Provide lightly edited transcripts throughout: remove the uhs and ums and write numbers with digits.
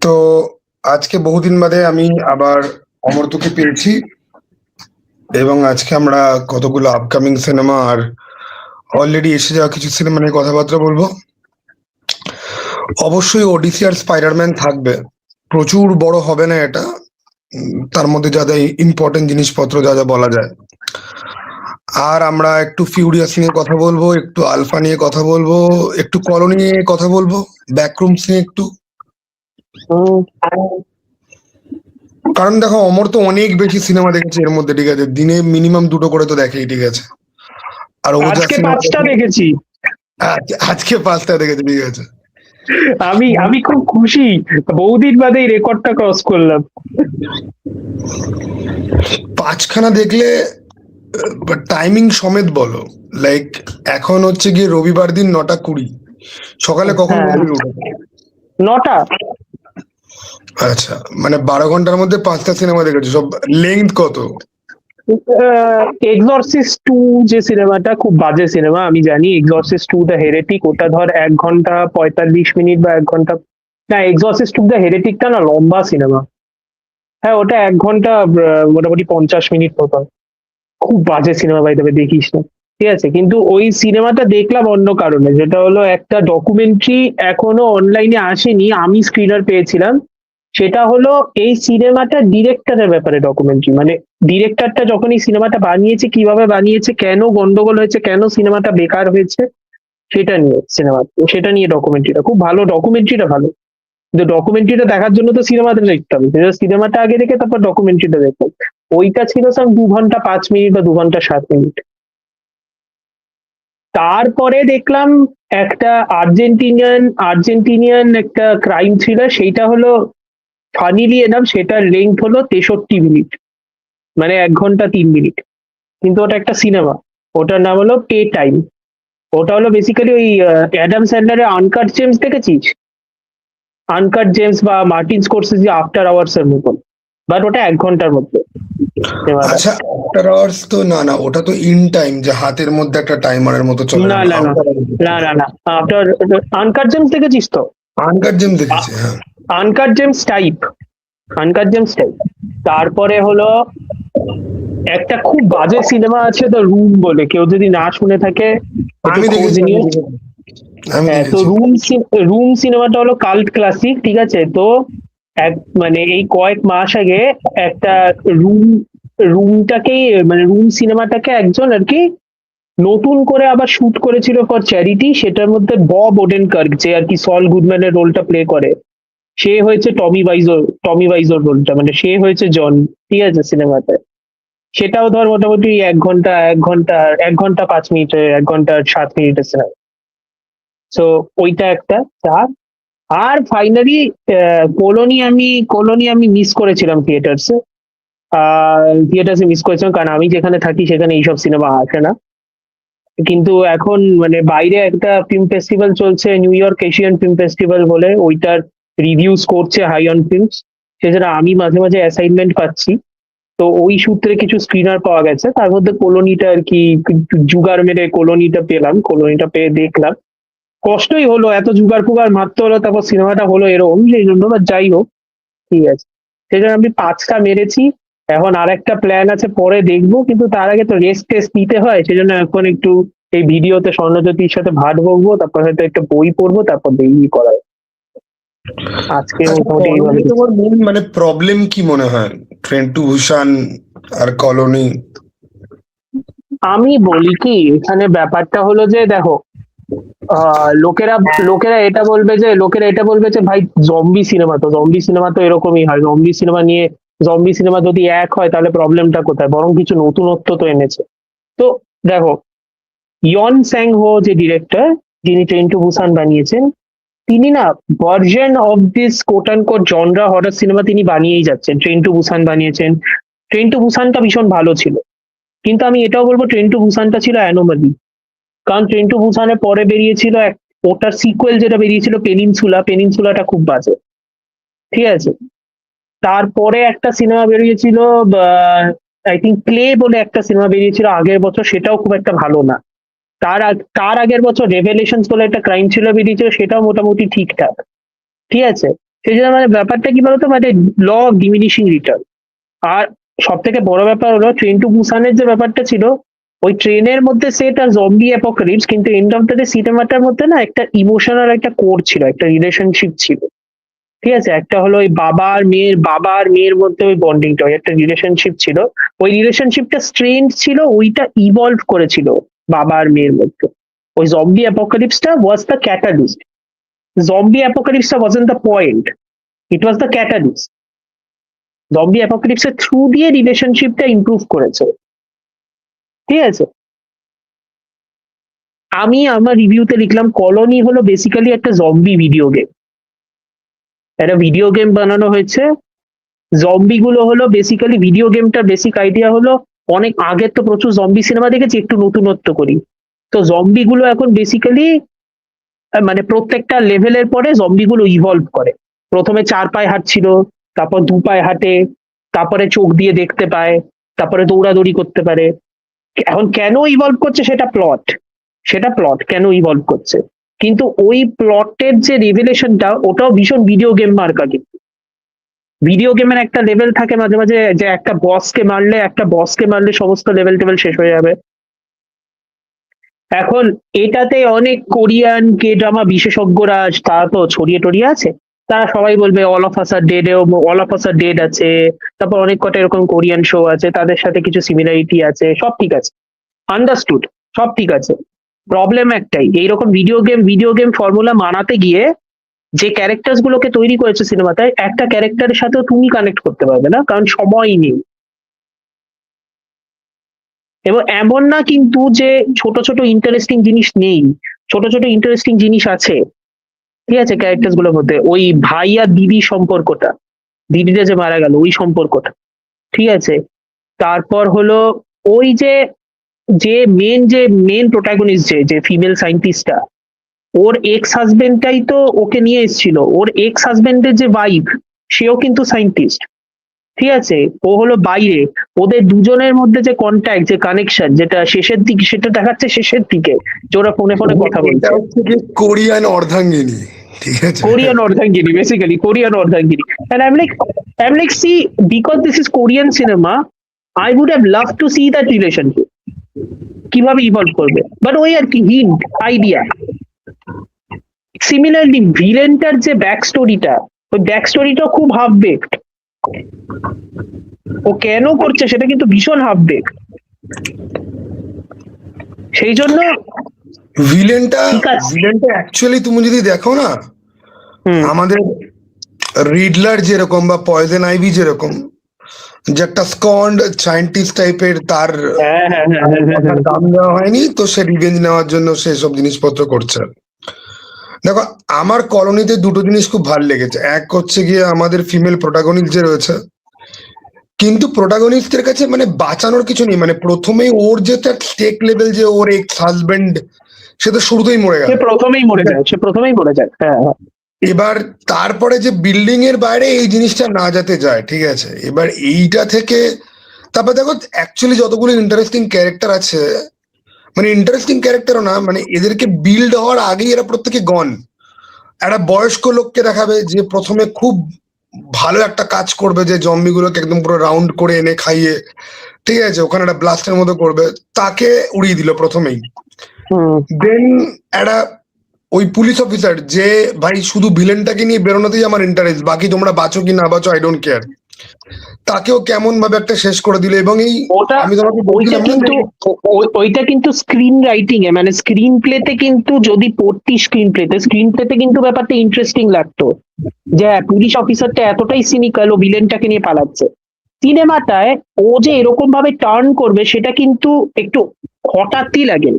তো আজকে বহুদিন বাদে আমি আবার অমর্ত্যকে পেয়েছি, এবং আজকে আমরা কতগুলো আপকামিং সিনেমা আর অলরেডি এসে যাওয়া কিছু সিনেমা নিয়ে কথাবার্তা বলবো। অবশ্যই ওডিসি আর স্পাইডারম্যান থাকবে। প্রচুর বড় হবে না এটা। তার মধ্যে যা যা ইম্পর্টেন্ট জিনিসপত্র যা যা বলা যায়। আর আমরা একটু ফিউরিয়াস নিয়ে কথা বলবো, একটু আলফা নিয়ে কথা বলবো, একটু কলোনি নিয়ে কথা বলবো, ব্যাকরুমস নিয়ে একটু। হুম, কারণ দেখো, অমর তো অনেক বেশি সিনেমা দেখেছে এর মধ্যে, ঠিক আছে, দিনে মিনিমাম দুটো করে তো দেখেই, ঠিক আছে। আর ও যা আজকে সিনেমা 5টা দেখেছি। আজকে 5টা দেখেছে, ঠিক আছে। আমি আমি খুব খুশি, বহুদিন বাদে এই রেকর্ডটা ক্রস করলাম। 5খানা দেখলে টাইমিং সমেত বলো। লাইক এখন হচ্ছে গিয়ে রবিবার দিন 9টা 20, সকালে কখন হ্যাঁ, ঘুম থেকে উঠে? 9টা। আচ্ছা, মানে 12 ঘন্টার মধ্যে 5টা সিনেমা দেখেছো, সব লেন্থ কত? এক্সরসিস্ট টু যে সিনেমাটা খুব বাজে সিনেমা আমি জানি, এক্সরসিস্ট টু দ্য হেরেটিক, ওটা ধর 1 ঘন্টা 45 মিনিট বা 1 ঘন্টা। না, এক্সরসিস্ট টু দ্য হেরেটিকটা না লম্বা সিনেমা। হ্যাঁ, ওটা 1 ঘন্টা মোটামুটি 50 মিনিট মতো। খুব বাজে সিনেমা, বাই তবে দেখিস না। ঠিক আছে, কিন্তু ওই সিনেমাটা দেখলাম অন্য কারণে, যেটা হলো একটা ডকুমেন্টারি, এখনো অনলাইনে আসেনি, আমি স্ক্রিনার পেয়েছিলাম। সেটা হলো এই সিনেমাটা ডিরেক্টরের ব্যাপারে ডকুমেন্টারি, মানে ডিরেক্টরটা যখন এই সিনেমাটা বানিয়েছে, কিভাবে বানিয়েছে, কেন গন্ডগোল হয়েছে, কেন সিনেমাটা বেকার হয়েছে, সেটা নিয়ে সিনেমা, সেটা নিয়ে ডকুমেন্টারিটা খুব ভালো, ডকুমেন্টারিটা ভালো। কিন্তু ডকুমেন্টারিটা দেখার জন্য তো সিনেমাটা দেখতে হবে, সিনেমাটা আগে দেখে তারপর ডকুমেন্টারিটা দেখলাম। ওইটা ছিল স্যার 2 ঘন্টা 5 মিনিট বা 2 ঘন্টা 7 মিনিট। তারপরে দেখলাম একটা আর্জেন্টিনিয়ান একটা ক্রাইম থ্রিলার, সেইটা হলো ফানিলি এনাম, সেটার লেন্থ হলো 63 মিনিট, মানে 1 ঘন্টা 3 মিনিট। কিন্তু ওটা একটা সিনেমা, ওটার নাম হলো পে টাইম। ওটা হলো বেসিক্যালি ওই অ্যাডাম স্যান্ডলারের আনকাট জেমস দেখেছিস? আনকাট জেমস বা মার্টিন স্কোরসেজি আফটার আওয়ার্স এর মতন, বাট ওটা 1 ঘন্টার মধ্যে সিনেমাটা। আচ্ছা, আফটার আওয়ার্স তো না, না, ওটা তো ইন টাইম, যে হাতের মধ্যে একটা টাইমারের মতো চলে, না না, না না আফটার না না না, আফটার আনকাট জেমস দেখেছিস তো? আনকাট জেম দেখেছি, হ্যাঁ। Uncut James type, uncut James type. তারপরে হলো একটা খুব বাজে সিনেমা আছে দ্য রুম বলে, কেউ যদি না শুনে থাকে একটু আমি খোঁজ দেখেছি, আমি নিও। দেখেছি, আমি হ্যাঁ, তো দেখেছি। রুম সিনেমাটা হলো কাল্ট ক্লাসিক, ঠিক আছে। তো এক মানে এই কয়েক মাস আগে একটা রুম রুমটাকেই মানে রুম সিনেমাটাকে একজন আর কি নতুন করে আবার শুট করেছিল ফর চ্যারিটি। সেটার মধ্যে বব ওডেনকার্ক, যে আর কি সল গুডম্যানের রোলটা প্লে করে, সে হয়েছে টমি ভাইজোর রোলটা, মানে সে হয়েছে জন। ঠিক আছে, সিনেমাতে সেটাও ধর মোটামুটি 1 ঘন্টা 1 ঘন্টা 5 মিনিট 1 ঘন্টা 7 মিনিটের সিনেমা। তো ওইটা একটা চার। আর ফাইনালি কলোনি আমি মিস করেছিলাম থিয়েটার্সে। থিয়েটার্সে মিস করেছিলাম কারণ আমি যেখানে থাকি সেখানে এইসব সিনেমা আসে না। কিন্তু এখন মানে বাইরে একটা ফিল্ম ফেস্টিভ্যাল চলছে, new York Asian film festival বলে, ওইটার রিভিউজ করছে হাই অন ফিল্মস। সেজন্য আমি মাঝে মাঝে অ্যাসাইনমেন্ট পাচ্ছি। তো ওই সূত্রে কিছু স্ক্রিনার পাওয়া গেছে, তার মধ্যে কলোনিটা আর কি জুগার মেরে কলোনিটা পেলাম, কলোনিটা পেয়ে দেখলাম। কষ্টই হলো, এত জুগার ফুগার মারতে হলো, তারপর সিনেমাটা হলো এরকম, সেই জন্য। বা যাই হোক, ঠিক আছে, সেই জন্য আমি 5টা মেরেছি। এখন আর একটা প্ল্যান আছে, পরে দেখবো, কিন্তু তার আগে তো রেস্ট টেস্ট নিতে হয়, সেই জন্য এখন একটু এই ভিডিওতে স্বর্ণজ্যোতির সাথে ভাট বকবো, তারপর হয়তো একটা বই পড়বো, তারপর দেখবি করা যায়। আজকে আচ্ছা, মোটামুটি এইভাবে কলোনি কিছু। তোমার মেন মানে প্রবলেম কি মনে হয়? ট্রেন টু বুসান আর কলোনি। আমি বলি কি, এখানে ব্যাপারটা হলো যে দেখো, লোকেরা লোকেরা এটা বলবে যে ভাই, জম্বি সিনেমা তো এরকমই হয়, জম্বি সিনেমা যদি এক হয় তাহলে প্রবলেমটা কোথায়, বরং কিছু নতুনত্ব তো এনেছে। তো দেখো, ইয়ন স্যাং হো যে ডিরেক্টর, যিনি ট্রেন টু বুসান বানিয়েছেন, তিনি না version of this quote and quote genre horror cinema তিনি বানিয়েই যাচ্ছেন। ট্রেন টু বুসান বানিয়েছেন, ট্রেন টু বুসানটা ভীষণ ভালো ছিল, কিন্তু আমি এটাও বলবো ট্রেন টু বুসানটা ছিল অ্যানোমালি। কারণ ট্রেন টু বুসানের পরে বেরিয়েছিল ওটার সিকুয়েল যেটা বেরিয়েছিল পেনিনসুলাটা খুব বাজে। ঠিক আছে, তারপরে একটা সিনেমা বেরিয়েছিল, আই থিঙ্ক প্লে বলে একটা সিনেমা বেরিয়েছিল আগের বছর, সেটাও খুব একটা ভালো না। তার আগের বছর রেভেলেশনস বলে একটা ক্রাইম থ্রিলার বেরিয়েছিল, সেটাও মোটামুটি ঠিকঠাক। ঠিক আছে, সেই জন্য মানে ব্যাপারটা কি বলতো, মানে ল অফ ডিমিনিশিং রিটার্ন। আর সব থেকে বড় ব্যাপার হলো ট্রেন টু বুসানের যে ব্যাপারটা ছিল, ওই ট্রেনের মধ্যে সেট আর জম্বি অ্যাপোকালিপস, কিন্তু এন্ড অফ দ্য ডে সিনেমাটার মধ্যে না একটা ইমোশনাল একটা কোর ছিল, একটা রিলেশনশিপ ছিল। ঠিক আছে, একটা হলো ওই বাবা আর মেয়ের মধ্যে ওই বন্ডিংটা, ওই একটা রিলেশনশিপ ছিল। ওই রিলেশনশিপটা স্ট্রেন্থ ছিল, ওইটা ইভলভ করেছিল বাবা আর মেয়ের মধ্যে। ওই জম্বি অ্যাপোকালিপসটা ওয়াজ দ্য ক্যাটালিস্ট। জম্বি অ্যাপোকালিপসটা wasn't the point, it was the catalyst. Zombie অ্যাপোকালিপসের থ্রু দিয়ে রিলেশনশিপটা ইমপ্রুভ করেছে। ঠিক আছে, আমি আমার রিভিউতে লিখলাম কলোনি হলো বেসিক্যালি একটা জম্বি ভিডিও গেম। একটা ভিডিও গেম বানানো হয়েছে, জম্বি গুলো হলো বেসিক্যালি, ভিডিও গেমটার বেসিক আইডিয়া হলো, অনেক আগের তো প্রচুর জম্বি সিনেমা দেখেছি, একটু নতুনত্ব করি। তো জম্বি গুলো এখন বেসিক্যালি মানে প্রত্যেকটা লেভেলের পরে জম্বি গুলো ইভলভ করে। প্রথমে 4 পায়ে হাঁটছিল, তারপর 2 পায়ে হাঁটে, তারপরে চোখ দিয়ে দেখতে পায়, তারপরে দৌড়াদৌড়ি করতে পারে। এখন কেন ইভলভ করছে সেটা প্লট কেন ইভলভ করছে, কিন্তু ওই প্লটের যে রিভেলেশনটা, ওটাও ভীষণ ভিডিও গেম মার্কা। কিন্তু ভিডিও গেমের একটা লেভেল থাকে মাঝে মাঝে, যে একটা বসকে মারলে সমস্ত লেভেল টেভেল শেষ হয়ে যাবে। এখন এটাতে অনেক কোরিয়ান কে ড্রামা বিশেষজ্ঞরা তারা তো ছড়িয়ে টড়িয়ে আছে, তারা সবাই বলবে all of us are dead আছে, তারপর অনেক কটা এরকম কোরিয়ান শো আছে, তাদের সাথে কিছু সিমিলারিটি আছে, সব ঠিক আছে, আন্ডারস্টুড, সব ঠিক আছে। প্রবলেম একটাই, এইরকম ভিডিও গেম ফর্মুলা মানাতে গিয়ে যে ক্যারেক্টার্স গুলোকে তৈরি করেছে সিনেমাতে, একটা ক্যারেক্টারের সাথেও তুমি কানেক্ট করতে পারবে না, কারণ সময়ই নেই। এবং এমন না কিন্তু যে ছোট ছোট ইন্টারেস্টিং জিনিস নেই, ছোট ছোট ইন্টারেস্টিং জিনিস আছে। ঠিক আছে, ক্যারেক্টার্স গুলোর মধ্যে ওই ভাই আর দিদি সম্পর্কটা, দিদিটা যে মারা গেল ওই সম্পর্কটা, ঠিক আছে। তারপর হলো ওই যে মেন প্রোটাগনিস্ট, যে ফিমেল সায়েন্টিস্টটা, ওর এক্স হাজবেন্ডটাই তো ওকে নিয়ে এসেছিল, ওর এক্স হাজবেন্ডের যে ওয়াইফ, সেও কিন্তু সায়েন্টিস্ট। ঠিক আছে, ও হলো বাইরে। ওদের দুজনের মধ্যে যে কন্ট্যাক্ট, যে কানেকশন, যেটা শেষের দিকে, সেটা দেখাচ্ছে শেষের দিকে, যে ওরা ফোনে ফোনে কথা এটা বলছে। হচ্ছে কি কোরিয়ান অর্ধাঙ্গিনী, ঠিক আছে। কোরিয়ান অর্ধাঙ্গিনী, বেসিক্যালি কোরিয়ান অর্ধাঙ্গিনী। And I'm like, see, because this is Korean cinema, I would have loved to see that relationship কিভাবে ইভলভ করবে, বাট ওই আর কি হিন্ট আইডিয়া। সিমিলারলি ভিলেনটার যে ব্যাক স্টোরিটা, ওই ব্যাক স্টোরিটাও খুব হাফ বেকড। ও কেন করছে সেটা কিন্তু ভীষণ হাফ বেকড। সেই জন্য ভিলেনটা ঠিক আছে। অ্যাকচুয়ালি তুমি যদি দেখো না, হুম, আমাদের রিডলার যেরকম বা পয়জন আইভি যেরকম, যে একটা স্কন্ড সায়েন্টিস্ট টাইপের, তার হ্যাঁ হ্যাঁ হ্যাঁ হ্যাঁ হ্যাঁ কথার হ্যাঁ। দাম দেওয়া হয়নি, তো সে রিভেঞ্জ নেওয়ার জন্য সে সব জিনিসপত্র করছে। দেখো, আমার কলোনিতে দুটো জিনিস খুব ভালো লেগেছে। এক হচ্ছে গিয়ে আমাদের ফিমেল প্রোটাগনিস্ট যে রয়েছে, কিন্তু প্রোটাগনিস্টের কাছে মানে বাঁচানোর কিছু নেই। মানে প্রথমেই ওর যে তার স্টেক লেভেল, যে ওর এক্স হাজবেন্ড, সে তো শুরুতেই মরে গেল। সে প্রথমেই মরে যায়, হ্যাঁ হ্যাঁ। এবার তারপরে যে বিল্ডিং এর বাইরে এই জিনিসটা না যাতে যায়, ঠিক আছে। এবার এইটা থেকে তারপর দেখো, অ্যাকচুয়ালি যতগুলো ইন্টারেস্টিং ক্যারেক্টার আছে, মানে ইন্টারেস্টিং ক্যারেক্টারও না, মানে এদেরকে বিল্ড হওয়ার আগেই এরা প্রত্যেকে গন। একটা বয়স্ক লোককে দেখাবে যে প্রথমে খুব ভালো একটা কাজ করবে, যে জম্বি গুলোকে একদম পুরো রাউন্ড করে এনে খাইয়ে, ঠিক আছে, ওখানে একটা ব্লাস্টের মতো করবে, তাকে উড়িয়ে দিল প্রথমেই। হুম, দেন একটা ওই পুলিশ অফিসার, যে ভাই শুধু ভিলেনটাকে নিয়ে বেরোনোতেই আমার ইন্টারেস্ট, বাকি তোমরা বাঁচো কি না বাঁচো আই ডোন্ট কেয়ার, তাকেও কেমন ভাবে একটা শেষ করে দিল। এবং এই ওটা আমি তোমাকে ওইটা বলছিলাম না কিন্তু যে ওইটা কিন্তু স্ক্রিন রাইটিং এ, মানে স্ক্রিন প্লেতে কিন্তু, যদি পড়তি স্ক্রিন প্লেতে কিন্তু ব্যাপারটা ইন্টারেস্টিং লাগতো, যে হ্যাঁ, পুলিশ অফিসারটা এতটাই সিনিক্যাল, ও ভিলেনটাকে নিয়ে পালাচ্ছে। সিনেমাটায় ও যে এরকম ভাবে টার্ন করবে, সেটা কিন্তু একটু হঠাৎই লাগে,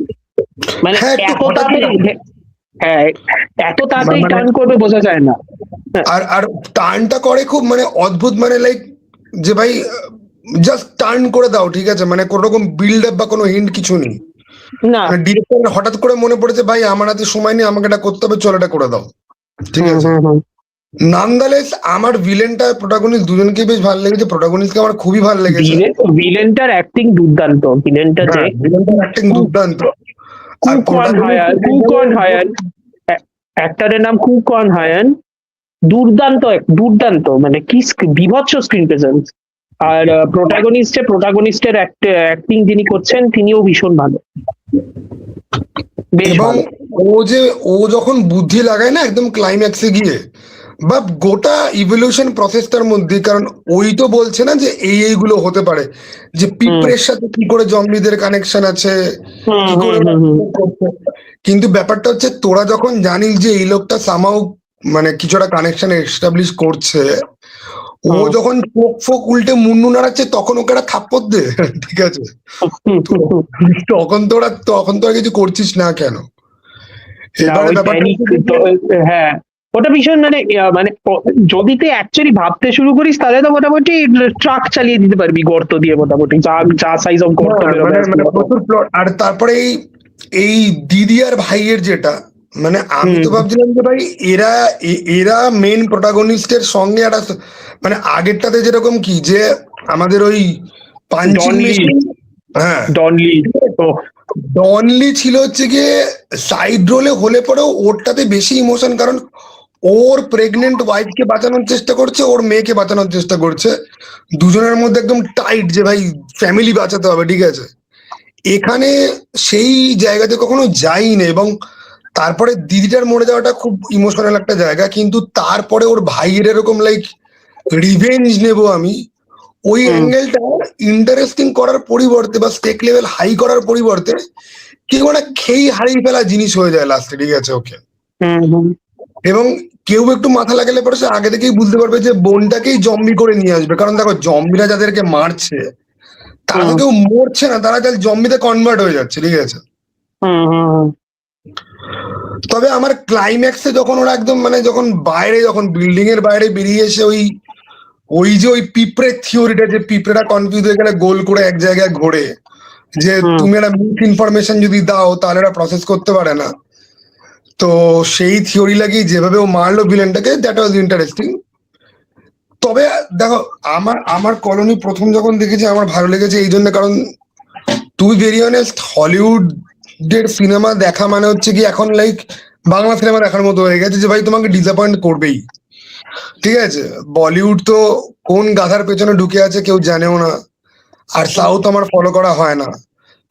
মানে হ্যাঁ, একটু এত হঠাৎই তাড়াতাড়ি। লাগে। হ্যাঁ, এত তাড়াতাড়ি মানে টার্ন করবে বোঝা যায় না। হ্যাঁ, আর আর টার্নটা করে খুব মানে অদ্ভুত, মানে লাইক যে ভাই জাস্ট টার্ন করে দাও, ঠিক আছে, মানে কোনো রকম বিল্ড আপ বা কোনো হিন্ট কিছু নেই। না। মানে ডিরেক্টর হঠাৎ করে মনে পড়েছে, ভাই আমার হাতে সময় নেই, আমাকে এটা করতে হবে, চল এটা করে দাও, ঠিক হুম আছে। হুম হুম। নানদালেস আমার ভিলেনটা প্রোটাগনিস্ট দুজনকে বেশ ভালো লেগেছে। প্রোটাগনিস্টকে আমার খুবই ভালো লেগেছে। ভিলেনটার অ্যাক্টিং দুর্দান্ত, ভিলেনটা যে হ্যাঁ, ভিলেনটার অ্যাক্টিং দুর্দান্ত। আর কুকন হায়ান, অ্যাক্টরের নাম কুকন হায়ান, দুর্দান্ত দুর্দান্ত, মানে কি বিভৎস স্ক্রিন প্রেজেন্স। আর প্রোটাগনিস্টের অ্যাক্টিং যিনি করছেন তিনিও ভীষণ ভালো, বেশ এবং ভালো। ও যখন বুদ্ধি লাগায় না একদম ক্লাইম্যাক্সে গিয়ে, বা গোটা ইভলিউশন প্রসেসটার মধ্যে, কারণ ওই তো বলছে না যে এইগুলো হতে পারে, যে পিঁপড়ের সাথে কি করে জম্বিদের কানেকশন আছে, কি করে ওরা করছে। কিন্তু ব্যাপারটা হচ্ছে তোরা যখন জানিস যে এই লোকটা সামাও মানে কিছু একটা কানেকশন এস্টাবলিশ করছে, ও যখন চোখ ফোক উল্টে মুন্ডু নাড়াচ্ছে তখন ওকে একটা থাপ্পড় দে, ঠিক আছে? তখন তোরা কিছু করছিস না কেন? এবারে ব্যাপারটা হ্যাঁ, ওটা ভীষণ মানে যদি তুই অ্যাকচুয়ালি ভাবতে শুরু করিস তাহলে তো মোটামুটি ট্রাক চালিয়ে দিতে পারবি গর্ত দিয়ে, মোটামুটি যা যা সাইজ অফ গর্ত প্রচুর প্লট। আর তারপরে এই দিদি আর ভাইয়ের যেটা, মানে আমি তো ভাবছিলাম যে ভাই এরা মেন প্রোটাগনিস্টের সঙ্গে একটা, মানে আগেরটাতে যেরকম কি যে আমাদের ওই পাঞ্চিং মেশিন, হ্যাঁ ডনলি ছিল হচ্ছে গিয়ে সাইড রোলে হলে পরেও ওরটাতে বেশি ইমোশন, কারণ ওর প্রেগনেন্ট ওয়াইফকে বাঁচানোর চেষ্টা করছে, ওর মেয়েকে বাঁচানোর চেষ্টা করছে, দুজনের মধ্যে একদম টাইট যে ভাই ফ্যামিলি বাঁচাতে হবে, ঠিক আছে? এখানে সেই জায়গাতে কখনো যাইনি। এবং তারপরে দিদিটার মরে যাওয়াটা খুব ইমোশনাল একটা জায়গা, কিন্তু তারপরে ওর ভাইয়ের এরকম লাইক রিভেঞ্জ নেব আমি, ওই অ্যাঙ্গেলটা ইন্টারেস্টিং করার পরিবর্তে বা স্টেক লেভেল হাই করার পরিবর্তে কেউ একটা খেই হারিয়ে ফেলা জিনিস হয়ে যায় লাস্টে, ঠিক আছে? ওকে, এবং কেউ একটু মাথা লাগালে পরে সে আগে থেকেই বুঝতে পারবে যে বোনটাকেই জম্বি করে নিয়ে আসবে, কারণ দেখো জম্বিরা যাদেরকে মারছে তারা তো কেউ মরছে না, তারা কাল জম্বিতে কনভার্ট হয়ে যাচ্ছে, ঠিক আছে? তবে আমার ক্লাইম্যাক্সে যখন ওরা একদম মানে যখন বিল্ডিং এর বাইরে বেরিয়ে এসে ওই যে ওই পিঁপড়ের থিওরিটা, যে পিঁপড়েটা কনফিউজ হয়ে গেলে গোল করে এক জায়গায় ঘোরে, যে তুমি একটা মিস ইনফরমেশন যদি দাও তাহলে ওরা প্রসেস করতে পারে না, তো সেই থিওরি লাগিয়ে যেভাবে ও মারলো ভিলেনটাকে, দ্যাট ওয়াজ ইন্টারেস্টিং। তবে দেখো আমার কলোনি প্রথম যখন দেখেছি আমার ভালো লেগেছে এই জন্য, কারণ তুই ভেরি অনেস্ট, হলিউডের সিনেমা দেখা মানে হচ্ছে কি এখন লাইক বাংলা সিনেমা দেখার মতো হয়ে গেছে, যে ভাই তোমাকে ডিসঅ্যাপয়েন্ট করবেই, ঠিক আছে? বলিউড তো কোন গাধার পেছনে ঢুকে আছে কেউ জানেও না, আর সাউথ আমার ফলো করা হয় না,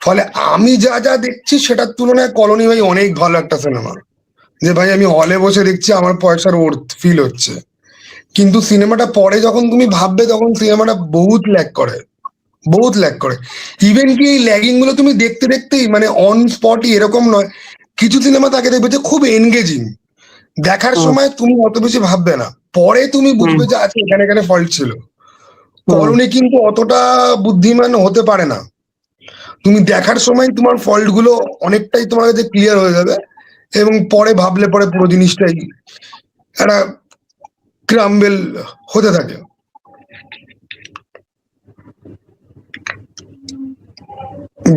ফলে আমি যা যা দেখছি সেটার তুলনায় কলোনি ভাই অনেক ভালো একটা সিনেমা, যে ভাই আমি হলে বসে দেখছি, আমার পয়সার ওর্থ ফিল হচ্ছে। কিন্তু সিনেমাটা পরে যখন তুমি ভাববে তখন সিনেমাটা বহুত ল্যাগ করে। ইভেন কি এই ল্যাগিং গুলো তুমি দেখতে দেখতেই মানে অন স্পটই এরকম নয়, কিছু সিনেমা তাকে দেখবে যে খুব এনগেজিং, দেখার সময় তুমি অত বেশি ভাববে না, পরে তুমি বুঝবে যে আচ্ছা এখানে ফল্ট ছিল। কলোনি কিন্তু অতটা বুদ্ধিমান হতে পারে না, তুমি দেখার সময় তোমার ফল্ট গুলো অনেকটাই তোমার কাছে ক্লিয়ার হয়ে যাবে, এবং পরে ভাবলে পরে পুরো জিনিসটাই একটা ক্রাম্বেল হতে থাকে।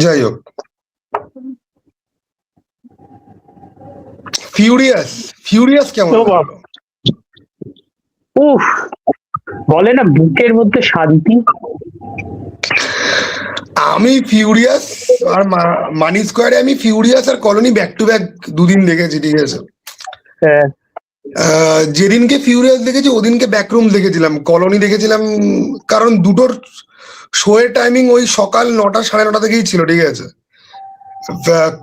যাই হোক, ফিউরিয়াস কেমন লাগলো? উফ, বলে না বুকের মধ্যে শান্তি। আমি ফিউরিয়াস আর মানি স্কোয়ারে, আমি ফিউরিয়াস আর কলোনি ব্যাক টু ব্যাক দুদিন দেখেছি, ঠিক আছে? যেদিনকে ফিউরিয়াস দেখেছি ওদিনকে ব্যাকরুম দেখেছিলাম, কলোনি দেখেছিলাম, কারণ দুটোর শো এর টাইমিং ওই সকাল 9টা 9:30 থেকেই ছিল, ঠিক আছে?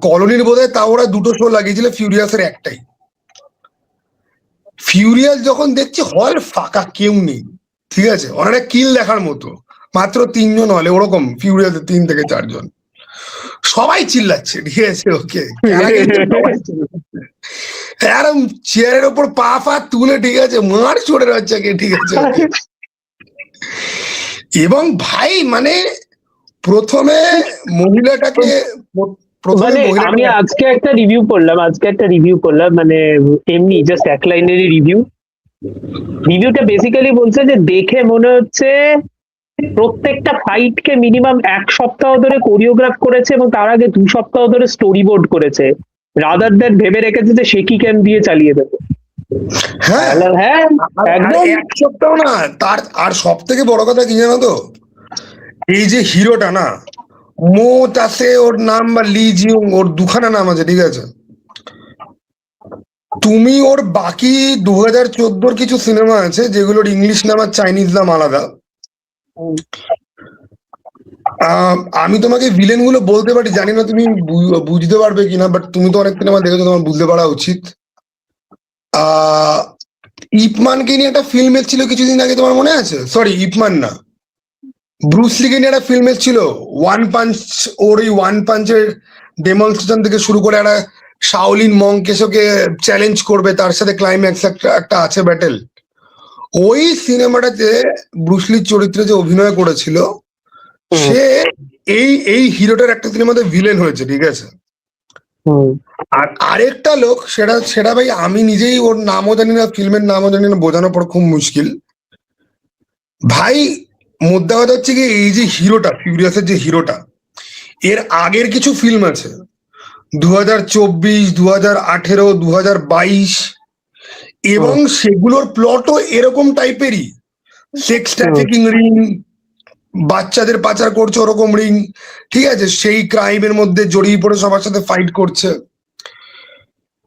কলোনির বোধহয় তাও ওরা দুটো শো লাগিয়েছিল, ফিউরিয়াসের একটাই। ফিউরিয়াস যখন দেখছি হল ফাঁকা, কেউ নেই, ঠিক আছে? অনেকটা কিল দেখার মতো, মাত্র 3 জন হলে, ওরকম ফিউরিয়াসের 3 থেকে 4 জন, সবাই চিল্লাচ্ছে, ঠিক আছে? ওকে, এরম চেয়ারের ওপর পা ফা তুলে, ঠিক আছে, মার চড়ে বাচ্চাকে, ঠিক আছে? এবং ভাই মানে প্রথমে মহিলাটাকে আমি আজকে একটা রিভিউ করলাম মানে এমনি জাস্ট এক লাইনেরই রিভিউটা বেসিক্যালি বলছে যে দেখে মনে হচ্ছে প্রত্যেকটা ফাইটকে মিনিমাম 1 সপ্তাহ ধরে কোরিওগ্রাফ করেছে এবং তার আগে 2 সপ্তাহ ধরে স্টোরি বোর্ড করেছে, রাদার দ্যান ভেবে রেখেছে যে সে কি ক্যান দিয়ে চালিয়ে দেবে। হ্যাঁ, একদম 1 সপ্তাহ না, তার আর সব থেকে বড় কথা কি জানো তো, এই যে হিরোটা না, মো তাসে ওর নাম, বা লি জিউং, ওর দুখানা নাম আছে, ঠিক আছে। তুমি ওর বাকি 2014 কিছু সিনেমা আছে যেগুলোর ইংলিশ নাম আর চাইনিজ নাম আলাদা। আমি তোমাকে ভিলেন গুলো বলতে পারি, জানি না তুমি বুঝতে পারবে কিনা, বাট তুমি তো অনেক সিনেমা দেখেছো, তোমার বুঝতে পারা উচিত। আহ ইপমানকে নিয়ে একটা ফিল্ম এসেছিল কিছুদিন আগে, তোমার মনে আছে? সরি, ইপমান না, ব্রুসলিকে নিয়ে একটা ফিল্ম এসেছিল, ওয়ান পাঞ্চ। ওর এই ওয়ান পাঞ্চের ডেমনস্ট্রেশন থেকে শুরু করে একটা শাওলিন মঙ্ক এসে চ্যালেঞ্জ করবে, তার সাথে ক্লাইম্যাক্স একটা আছে ব্যাটেল। ওই সিনেমাটাতে ব্রুসলির চরিত্রে যে অভিনয় করেছিল, সে এই এই হিরোটার একটা সিনেমাতে ভিলেন হয়েছে, ঠিক আছে। আর আরেকটা লোক, সেটা সেটা ভাই আমি নিজেই ওর নামও জানি না, ফিল্মের নামও জানি না, বোঝানোর পর খুব মুশকিল ভাই। মুদ্রা কথা হচ্ছে কি, এই যে হিরোটা, ফিউরিয়াসের যে হিরোটা, এর আগের কিছু ফিল্ম আছে, 2024, 2018, 2022, এবং সেগুলোর প্লটও এরকম টাইপেরই। সেক্স ট্রাফিকিং রিং, বাচ্চাদের পাচার করছে ওরকম রিং, ঠিক আছে, সেই ক্রাইমের মধ্যে জড়িয়ে পড়ে সবার সাথে ফাইট করছে।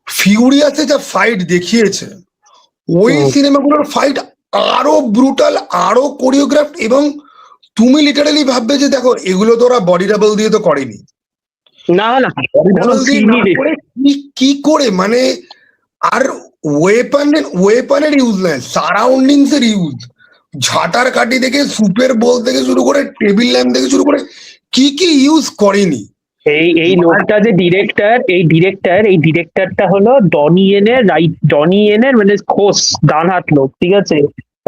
ফিউরিয়াসে যা ফাইট দেখিয়েছে, ওই সিনেমাগুলোর ফাইট আরো ব্রুটাল, আরো কোরিওগ্রাফ, এবং তুমি লিটারালি ভাববে যে দেখো এগুলো তো ওরা বডি ডাবল দিয়ে তো করেনি। না না, বডি কোনো ডাবল দিয়ে scene না ই করে কি করে মানে, আর ওয়েপনের ইউজ নয়, সারাউন্ডিংস এর ইউজ, ঝাঁটার কাঠি থেকে সুপের বোল থেকে শুরু করে টেবিল ল্যাম্প থেকে শুরু করে কি কি ইউজ করেনি। এই লোকটা যে ডিরেক্টরটা হলো ডনি ইয়েনের মানে খোস, ডান হাত লোক, ঠিক আছে।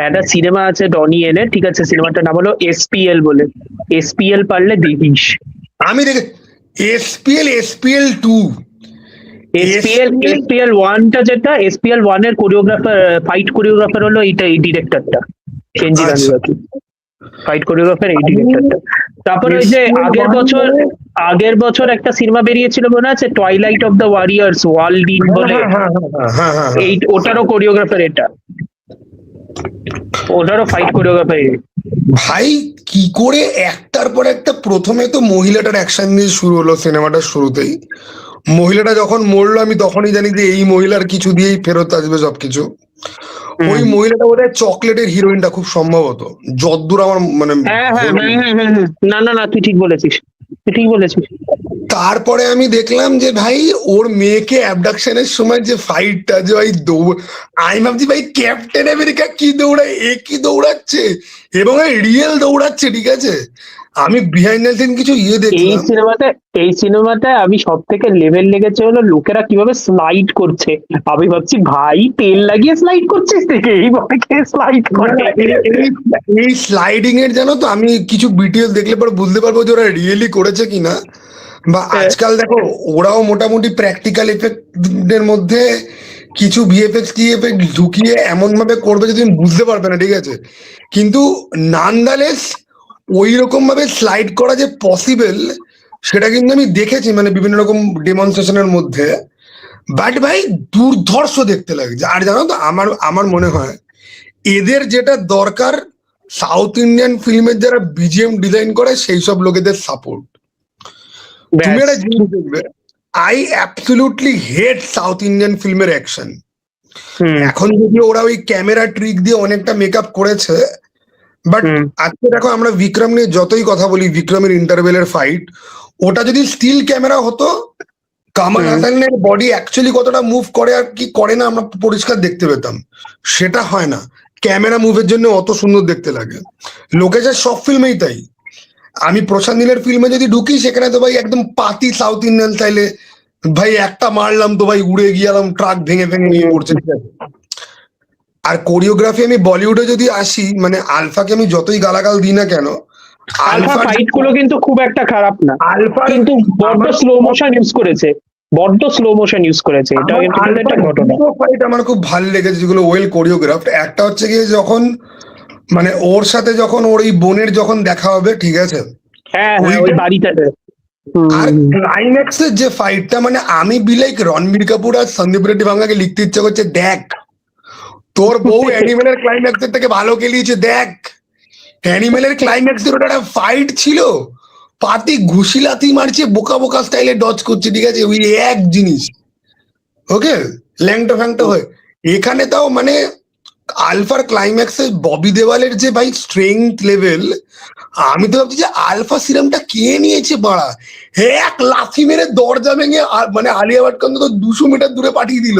একটা সিনেমা আছে ডনি ইয়েনের, ঠিক আছে, সিনেমাটার নাম হলো এসপিএল বলে। এসপিএল পারলে দেখিস। আমি দেখে এসপিএল 2, এসপিএল ওয়ানটা, যেটা এসপিএল ওয়ানের কোরিওগ্রাফার, ফাইট কোরিওগ্রাফার হলো এই ডিরেক্টরটা, কেনজি আচ্ছা। রামিওয়াকি। ফাইট কোরিওগ্রাফার এই ডিরেক্টরটা। তারপর ওই যে আগের বছর একটা সিনেমা বেরিয়েছিল মনে আছে, টয়লাইট অফ দ্য ওয়ারিয়ার্স, ওয়ার্ল্ডিন বলে, এই ওটারও কোরিওগ্রাফার এটা, ওটারও ফাইট কোরিওগ্রাফার। ভাই কি করে একটার পর একটা, প্রথমে তো মহিলাটার অ্যাকশন দিয়ে শুরু হলো সিনেমাটার শুরুতেই। মহিলাটা যখন মরলো আমি তখনই জানি যে এই মহিলার কিছু দিয়েই ফেরত আসবে সবকিছু। ওই মহিলাটা বোধহয় চকলেটের হিরোইনটা, খুব সম্ভবত, যদ্দূর আমার মানে হ্যাঁ হ্যাঁ হ্যাঁ হ্যাঁ হ্যাঁ, না না না, তুই ঠিক বলেছিস, তুই ঠিক বলেছিস। তারপরে আমি দেখলাম যে ভাই ওর মেয়েকে অ্যাবডাকশনের সময় যে ফাইটটা, যে ভাই আমি ভাবছি ভাই ক্যাপ্টেন আমেরিকা কি দৌড়ায়, এ কি দৌড়াচ্ছে, এবং রিয়েল দৌড়াচ্ছে, ঠিক আছে। আমি বিহাইন্ড দ্য সিন কিছু দেখলাম। এই সিনেমাতে আমি সব থেকে লেভেল লেগেছে হলো লোকেরা কিভাবে স্লাইড করছে। আমি ভাবছি ভাই তেল লাগিয়ে স্লাইড করছিস থেকে, এইভাবে কে স্লাইড করে? এই স্লাইডিং এর, জানো তো, আমি কিছু ভিডিও দেখলে পরে বুঝতে পারবো যে ওরা রিয়েলি করেছে কিনা। বা আজকাল দেখো ওরাও মোটামুটি প্র্যাকটিক্যাল এফেক্টের মধ্যে কিছু ভিএফএক্স টিএফএক্স ঢুকিয়ে এমন ভাবে করবে যে তুমি বুঝতে পারবে না, ঠিক আছে। কিন্তু নানদালেস ওই রকম ভাবে স্লাইড করা যে পসিবল, সেটা কিন্তু আমি দেখেছি মানে বিভিন্ন রকম ডেমনস্ট্রেশনের মধ্যে। বাট ভাই দুর্ধর্ষ দেখতে লাগছে। আর জানো তো, আমার আমার মনে হয় এদের যেটা দরকার, সাউথ ইন্ডিয়ান ফিল্মের যারা বিজিএম ডিজাইন করে সেই সব লোকেদের সাপোর্ট। তুমি একটা জিনিস দেখবে, I absolutely hate south Indian ফিল্মের অ্যাকশন। এখন যদি ওরা ওই ক্যামেরা ট্রিক দিয়ে অনেকটা মেকআপ করেছে, বাট আজকে দেখো আমরা বিক্রম নিয়ে যতই কথা বলি, বিক্রমের ইন্টারভেলের ফাইট, ওটা যদি স্টিল ক্যামেরা হতো, কামাল হাসানের বডি অ্যাকচুয়ালি কতটা মুভ করে আর কি করে না আমরা পরিষ্কার দেখতে পেতাম। সেটা হয় না, ক্যামেরা মুভের জন্য অত সুন্দর দেখতে লাগে। লোকেশের সব ফিল্মেই তাই। আমি প্রশান্ত নীলের ফিল্মে যদি ঢুকি, সেখানে তো ভাই একদম পাতি সাউথ ইন্ডিয়ান স্টাইলে, ভাই একটা মারলাম তো ভাই উড়ে গিয়ালাম, ট্রাক ভেঙে ভেঙে নিয়ে পড়ছে। আর কোরিওগ্রাফি আমি বলিউডে যদি আসি, মানে আলফাকে আমি যতই গালাগাল দিই না কেন, আলফা ফাইট গুলো কিন্তু খুব একটা খারাপ না, আলফা কিন্তু বড্ড স্লো মোশন ইউজ করেছে, এটা কিন্তু একটা ঘটনা। ফাইট আমার খুব ভালো লেগেছে যেগুলো ওয়েল কোরিওগ্রাফড। একটা হচ্ছে গিয়ে যখন মানে ওর সাথে যখন ওর এই বোনের যখন দেখা হবে, ঠিক আছে, হ্যাঁ হ্যাঁ, ওই বাড়িটাতে। আর ক্লাইম্যাক্সের যে ফাইটটা, মানে আমি লাইক রণবীর কাপুর আর সন্দীপ রেড্ডি বাংলাকে লিখতে ইচ্ছা করছে, দেখ তোর বউ অ্যানিমেলের ক্লাইম্যাক্সের থেকে ভালো খেলিয়েছে, দেখ অ্যানিমেলের ক্লাইম্যাক্সের ওটা একটা ফাইট ছিল, পাতি ঘুষি লাথি মারছে, বোকা বোকা স্টাইলে ডজ করছে, ঠিক আছে, ওই এক জিনিস। ওকে, ল্যাংটা ফ্যাংটা হয়ে এখানে তাও মানে আলফার ক্লাইম্যাক্সে ববি দেওয়ালের যে ভাই স্ট্রেংথ লেভেল, আমি তো ভাবছি যে আলফা সিরামটা কে নিয়েছে বাড়া, এক লাথি মেরে দরজা ভেঙে মানে আলিয়া ভাটকে অন্তত 200 মিটার দূরে পাঠিয়ে দিল।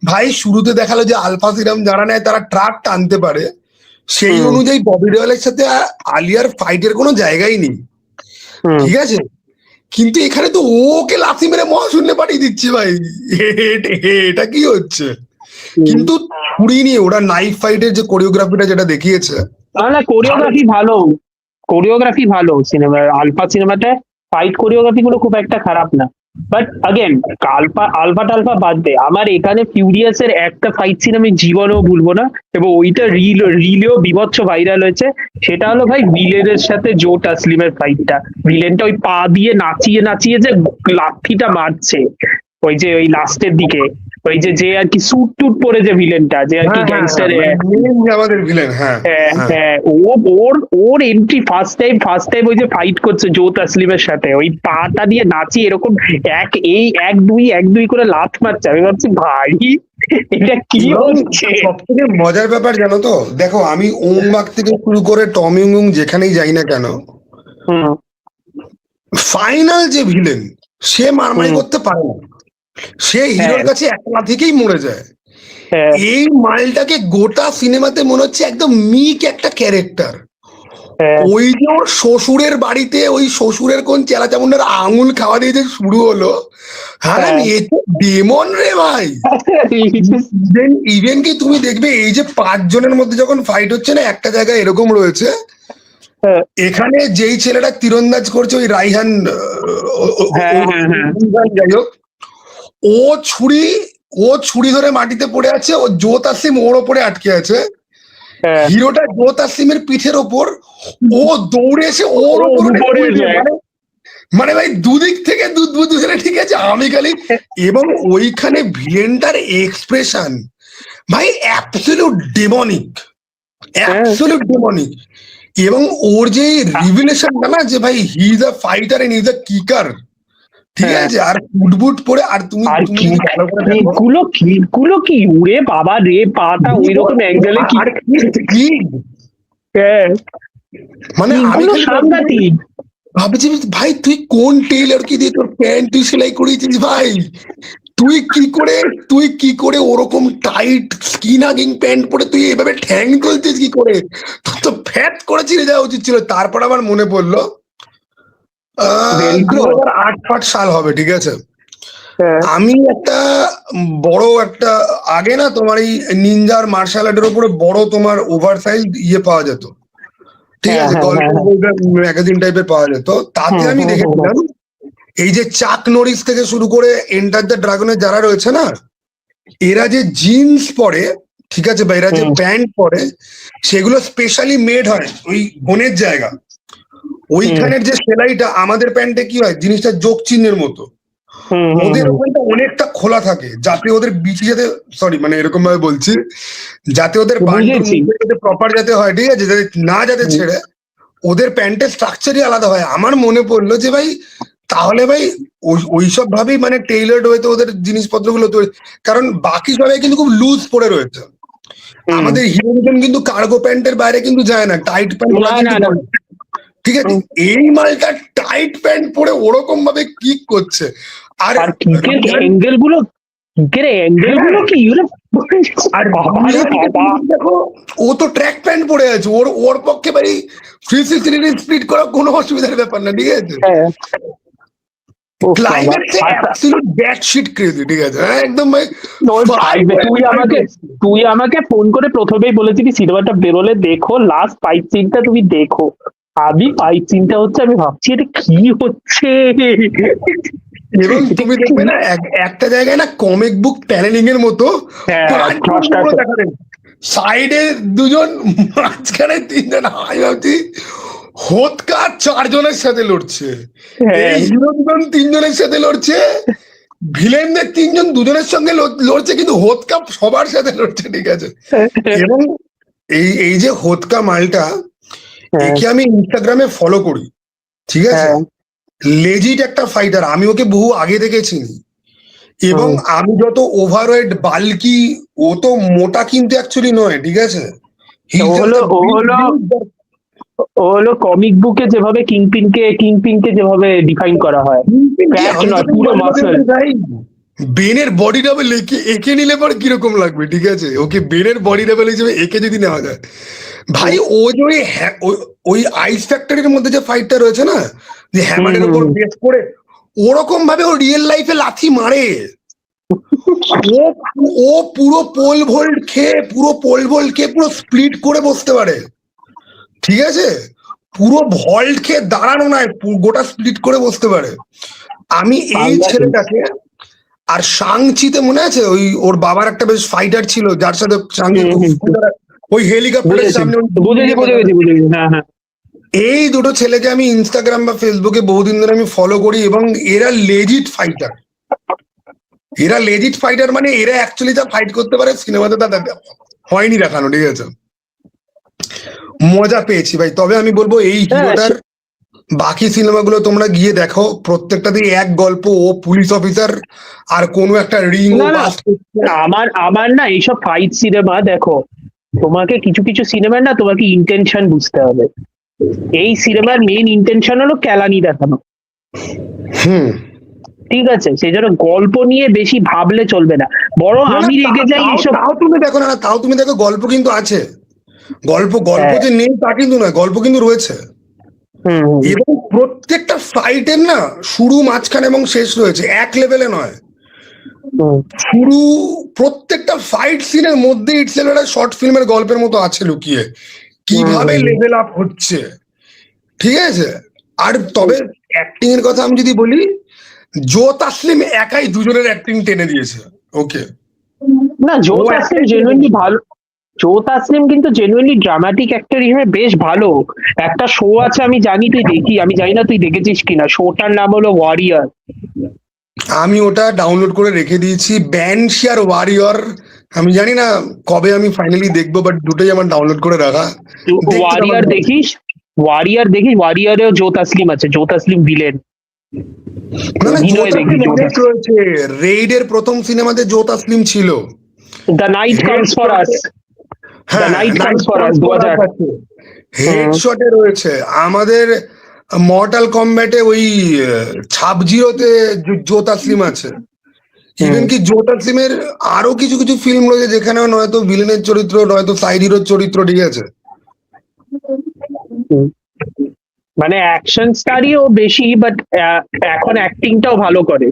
ভাই শুরুতে দেখালো যে আলফা সিরাম যারা নেয় তারা ট্রাক টানতে পারে, সেই অনুযায়ী ববি দেওয়ালের সাথে আলিয়ার ফাইটের কোনো জায়গাই নেই, ঠিক আছে, কিন্তু এখানে তো ওকে লাথি মেরে মহাশূন্যে পাঠিয়ে দিচ্ছে ভাই, এটা কি হচ্ছে? কিন্তু ছুরি নিয়ে ওরা নাইফ ফাইটের যে কোরিওগ্রাফিটা যেটা দেখিয়েছে, না কোরিওগ্রাফি ভালো সিনেমা, আলফা সিনেমাতে ফাইট কোরিওগ্রাফি গুলো খুব একটা খারাপ না। বাট আগেন আলফা টালফা বাদ দে, আমার এখানে ফিউরিয়াস এর একটা ফাইট সিন আমি জীবনেও ভুলবো না, এবং ওইটা রিলেও বিভৎস ভাইরাল হয়েছে। সেটা হলো ভাই ভিলেনের সাথে জো টাসলিমের ফাইটটা। ভিলেনটা ওই পা দিয়ে নাচিয়ে নাচিয়ে যে লাঠিটা মারছে, ওই যে ওই লাস্টের দিকে, ওই যে আর কি স্যুট টুট পরে যে ভিলেনটা, যে আর কি গ্যাংস্টার, আমাদের ভিলেন, হ্যাঁ হ্যাঁ, ওর এন্ট্রি ফার্স্ট টাইম ওই যে ফাইট করছে জো তাসলিমের সাথে, ওই পাটা দিয়ে নাচি এরকম এক দুই করে লাথ মারছে। আমি ভাবছি ভাই এটা কি হচ্ছে। সবথেকে মজার ব্যাপার জানো তো, দেখো আমি ওংবাক থেকে শুরু করে টম ইউং যেখানেই যাই না কেন, ফাইনাল যে ভিলেন সে মারামারি করতে পারে না, সে হিরোর কাছে একলা থেকেই মরে যায়। এই মালটাকে গোটা সিনেমাতে মনে হচ্ছে একদম মিক একটা ক্যারেক্টার। ওই যে ওর শ্বশুরের বাড়িতে ওই শ্বশুরের কোন চেলা চামুন্ডার আঙুল খাওয়া দিয়ে যে শুরু হলো, হ্যাঁ এ তো ডেমন রে ভাই। ইভেন কি তুমি দেখবে এই যে 5 জনের মধ্যে যখন ফাইট হচ্ছে না, একটা জায়গায় এরকম রয়েছে, এখানে যেই ছেলেটা তীরন্দাজ করছে ওই রাইহান, যাই হোক, ও ছুরি ধরে মাটিতে পড়ে আছে, ও জো তাসলিম ওর ওপরে আটকে আছে, হিরোটা জো তাসলিমের পিঠের ওপর, ও দৌড়ে এসে ওর ওপরে, মানে ভাই দুদিক থেকে দুজনে, ঠিক আছে, আমি খালি, এবং ওইখানে ভিলেনটার এক্সপ্রেশন ভাই অ্যাবসলিউট ডেমনিক, এবং ওর যে রিভিলেশনটা না যে ভাই he is a fighter and he is a kicker, ঠিক আছে, আর বুট পরে, আর তুমি গুলো কি উড়ে বাবা রে, পাটা ওই রকম অ্যাঙ্গেলে কি, মানে আমি সাংঘাতিক ভাবছি ভাই তুই কোন টেইলর কি দিয়ে তোর প্যান্ট তুই সেলাই করিয়েছিস ভাই, তুই কি করে ওরকম টাইট স্কিন হাগিং প্যান্ট পরে তুই এভাবে ঠ্যাং তুলছিস কি করে, তোর তো ফ্যাট করে ছিঁড়ে যাওয়া উচিত ছিল। তারপর আমার মনে পড়লো 2008 সাল হবে, ঠিক আছে, আমি একটা বড় একটা আগে না তোমার এই নিনজার মার্শাল আর্টের উপরে বড় তোমার ওভার সাইজ ইয়ে পাওয়া যেত, ঠিক আছে, ম্যাগাজিন টাইপের পাওয়া যেত, তাতে আমি দেখেছিলাম এই যে চাক নরিস থেকে শুরু করে এন্টার দ্য ড্রাগনের যারা রয়েছে না, এরা যে জিন্স পরে, ঠিক আছে, বা এরা যে প্যান্ট পরে, সেগুলো স্পেশালি মেড হয় ওই বোনের জায়গা, ওইখানের যে সেলাইটা, আমাদের প্যান্টে কি হয় জিনিসটা যোগ চিহ্নের মতো, ওদের ওখানটা অনেকটা খোলা থাকে, যাতে ওদের বিচি যাতে, সরি মানে এরকম ভাবে বলছি, যাতে ওদের প্রপার যাতে হয়, ঠিক আছে, যাতে ছেড়ে, ওদের প্যান্টের স্ট্রাকচারই আলাদা হয়। আমার মনে পড়লো যে ভাই তাহলে ভাই ওইসব ভাবেই মানে টেইলার্ড হয়তো ওদের জিনিসপত্রগুলো তৈরি, কারণ বাকি সবাই কিন্তু খুব লুজ পরে রয়েছে, আমাদের হিরোজন কিন্তু কার্গো প্যান্টের বাইরে কিন্তু যায় না, টাইট প্যান্ট, ঠিক আছে, এই মালটা টাইট প্যান্ট পরে ওরকম ভাবে কিক করছে, আর অ্যাঙ্গেল গুলো কি, আর দেখো ও তো ট্র্যাক প্যান্ট পরে আছে, ওর পক্ষে ভাই 360 ডিগ্রি স্প্লিট করা কোনো অসুবিধার ব্যাপার না, ঠিক আছে, ক্লাইম্যাক্সে অ্যাবসলিউট ব্যাড শিট ক্রেজি, ঠিক আছে, একদম ভাই। তুই আমাকে ফোন করে প্রথমেই বলেছিলি সিনেমাটা বেরোলে দেখো, লাস্ট ফাইট সিনটা তুমি দেখো, আমি ফাইট সিনটা হচ্ছে, আমি ভাবছি এটা কি হচ্ছে, এবং তুমি দেখবে না একটা জায়গায় না কমিক বুক প্যানেলিং এর মতো, সাইডে 2 জন, মাঝখানে 3 জন, আমি ভাবছি হোতকা 4 জনের সাথে লড়ছে, এই হিরো 3 জনের সাথে লড়ছে, ভিলেনদের 3 জন 2 জনের সঙ্গে লড়ছে, কিন্তু হোতকা সবার সাথে লড়ছে, ঠিক আছে, এবং এই যে হোতকা মালটা, একে আমি ইনস্টাগ্রামে ফলো করি, ঠিক আছে, লেজিট একটা ফাইটার, আমি ওকে বহু আগে থেকে চিনি। এবং আমি যত ওভারওয়েট বাল্কি, ও তো মোটা কিন্তু অ্যাকচুয়ালি নয়, ঠিক আছে? He is ও just হলো a ও big হলো dude. ও হলো কমিক বুকে যেভাবে কিংপিনকে যেভাবে ডিফাইন করা হয়, ফ্যাট আমি নয়, তোকে পুরো বলবো মাসল। দেখুন ভাই, বেনের বডি ডাবল একে একে নিলে পরে কিরকম লাগবে, ঠিক আছে? ওকে বেনের বডি ডাবল হিসেবে একে যদি নেওয়া যায়, ভাই ও যে ওই আইস ফ্যাক্টরির মধ্যে যে ফাইটটা রয়েছে না, যে হ্যামারের উপর বেস করে ওরকম ভাবে ও রিয়েল লাইফে লাথি মারে। ও ও পুরো পোল ভোল্ট খেয়ে পুরো স্প্লিট করে বসতে পারে, ঠিক আছে? পুরো ভল্ট খেয়ে দাঁড়ানো নয়, গোটা স্প্লিট করে বসতে পারে। আমি এই ছেলেটাকে, আর সাংচিতে মনে আছে ওই ওর বাবার একটা বেশ ফাইটার ছিল যার সাথে সাংচি ওই হেলিকপ্টারের সামনে বুঝেছি, হ্যাঁ হ্যাঁ। এই দুটো ছেলেকে আমি ইনস্টাগ্রাম বা ফেসবুকে বহুদিন ধরে আমি ফলো করি, এবং এরা লেজিট ফাইটার। মানে এরা অ্যাকচুয়ালি যা ফাইট করতে পারে সিনেমাতে তা হয়নি দেখানো, ঠিক আছে? মজা পেয়েছি ভাই। তবে আমি বলবো এই হিরোটার বাকি সিনেমাগুলো তোমরা গিয়ে দেখো, প্রত্যেকটাতেই এক গল্প, ও পুলিশ অফিসার আর কোনো একটা রিং ও না না, বাস্ট করছে। আমার না এইসব ফাইট সিনেমা দেখো, তোমাকে কিছু কিছু সিনেমার না তোমাকে ইন্টেনশন বুঝতে হবে। এই সিনেমার মেইন ইন্টেনশন হলো কেলানি দেখানো, হুম। ঠিক আছে? সেই জন্য গল্প নিয়ে বেশি ভাবলে চলবে না, বরং না, না, আমি রেগে যাই তাও এইসব। তাও তুমি দেখো না, তাও তুমি দেখো গল্প কিন্তু আছে। গল্প হ্যাঁ, যে নেই তা কিন্তু নয়, গল্প কিন্তু রয়েছে। এবং প্রত্যেকটা ফাইটের না শুরু, মাঝখানে এবং শেষ রয়েছে, এক লেভেলে নয়। শুরু, প্রত্যেকটা ফাইট সিনের মধ্যে ইটসেলফ একটা শর্ট ফিল্মের গল্পের মতো আছে লুকিয়ে, কিভাবে লেভেল আপ হচ্ছে, ঠিক আছে? আর তবে অ্যাক্টিং এর কথা আমি যদি বলি, জো তাসলিম একাই দুজনের অ্যাক্টিং টেনে দিয়েছে। ওকে, না, জো ও তাসলিম একটাই জেনুইনলি ভালো। জো তাসলিম কিন্তু জেনুইনলি ড্রামাটিক অ্যাক্টর হিসেবে বেশ ভালো। একটা শো আছে, আমি জানি তুই দেখি, আমি জানি না তুই দেখেছিস কিনা, শোটার নাম হলো ওয়ারিয়ার। আমি ওটা ডাউনলোড করে রেখে দিয়েছি, ব্যানশিয়ার ওয়ারিয়র। আমি জানি না কবে আমি ফাইনালি দেখবো, বাট দুটোই আমার ডাউনলোড করে রাখা। দেখতে তো আমার ওয়ারিয়ার ভালো। দেখিস, ওয়ারিয়ারেও জো তাসলিম আছে, জো তাসলিম ভিলেন। না, না, জো অভিনয় দেখবি তাসলিম জো অনেক তাসলিম। রয়েছে। রেইডের প্রথম সিনেমাতে জো তাসলিম ছিল। The night comes for us, the হ্যাঁ, night comes night for us comes for us 2000। আছে। হেডশটে রয়েছে আমাদের, মর্টাল কম্ব্যাটে ওই ছাপ জিরোতে জো তাসলিম আছে। ইভেন কি জো তাসলিমের আরো কিছু কিছু ফিল্ম রয়েছে যেখানে নয়তো ভিলেনের চরিত্র, নয়তো সাইড হিরোর চরিত্র, ঠিক আছে? মানে অ্যাকশন স্টারই ও বেশি, বাট এখন অ্যাক্টিংটাও ভালো করে।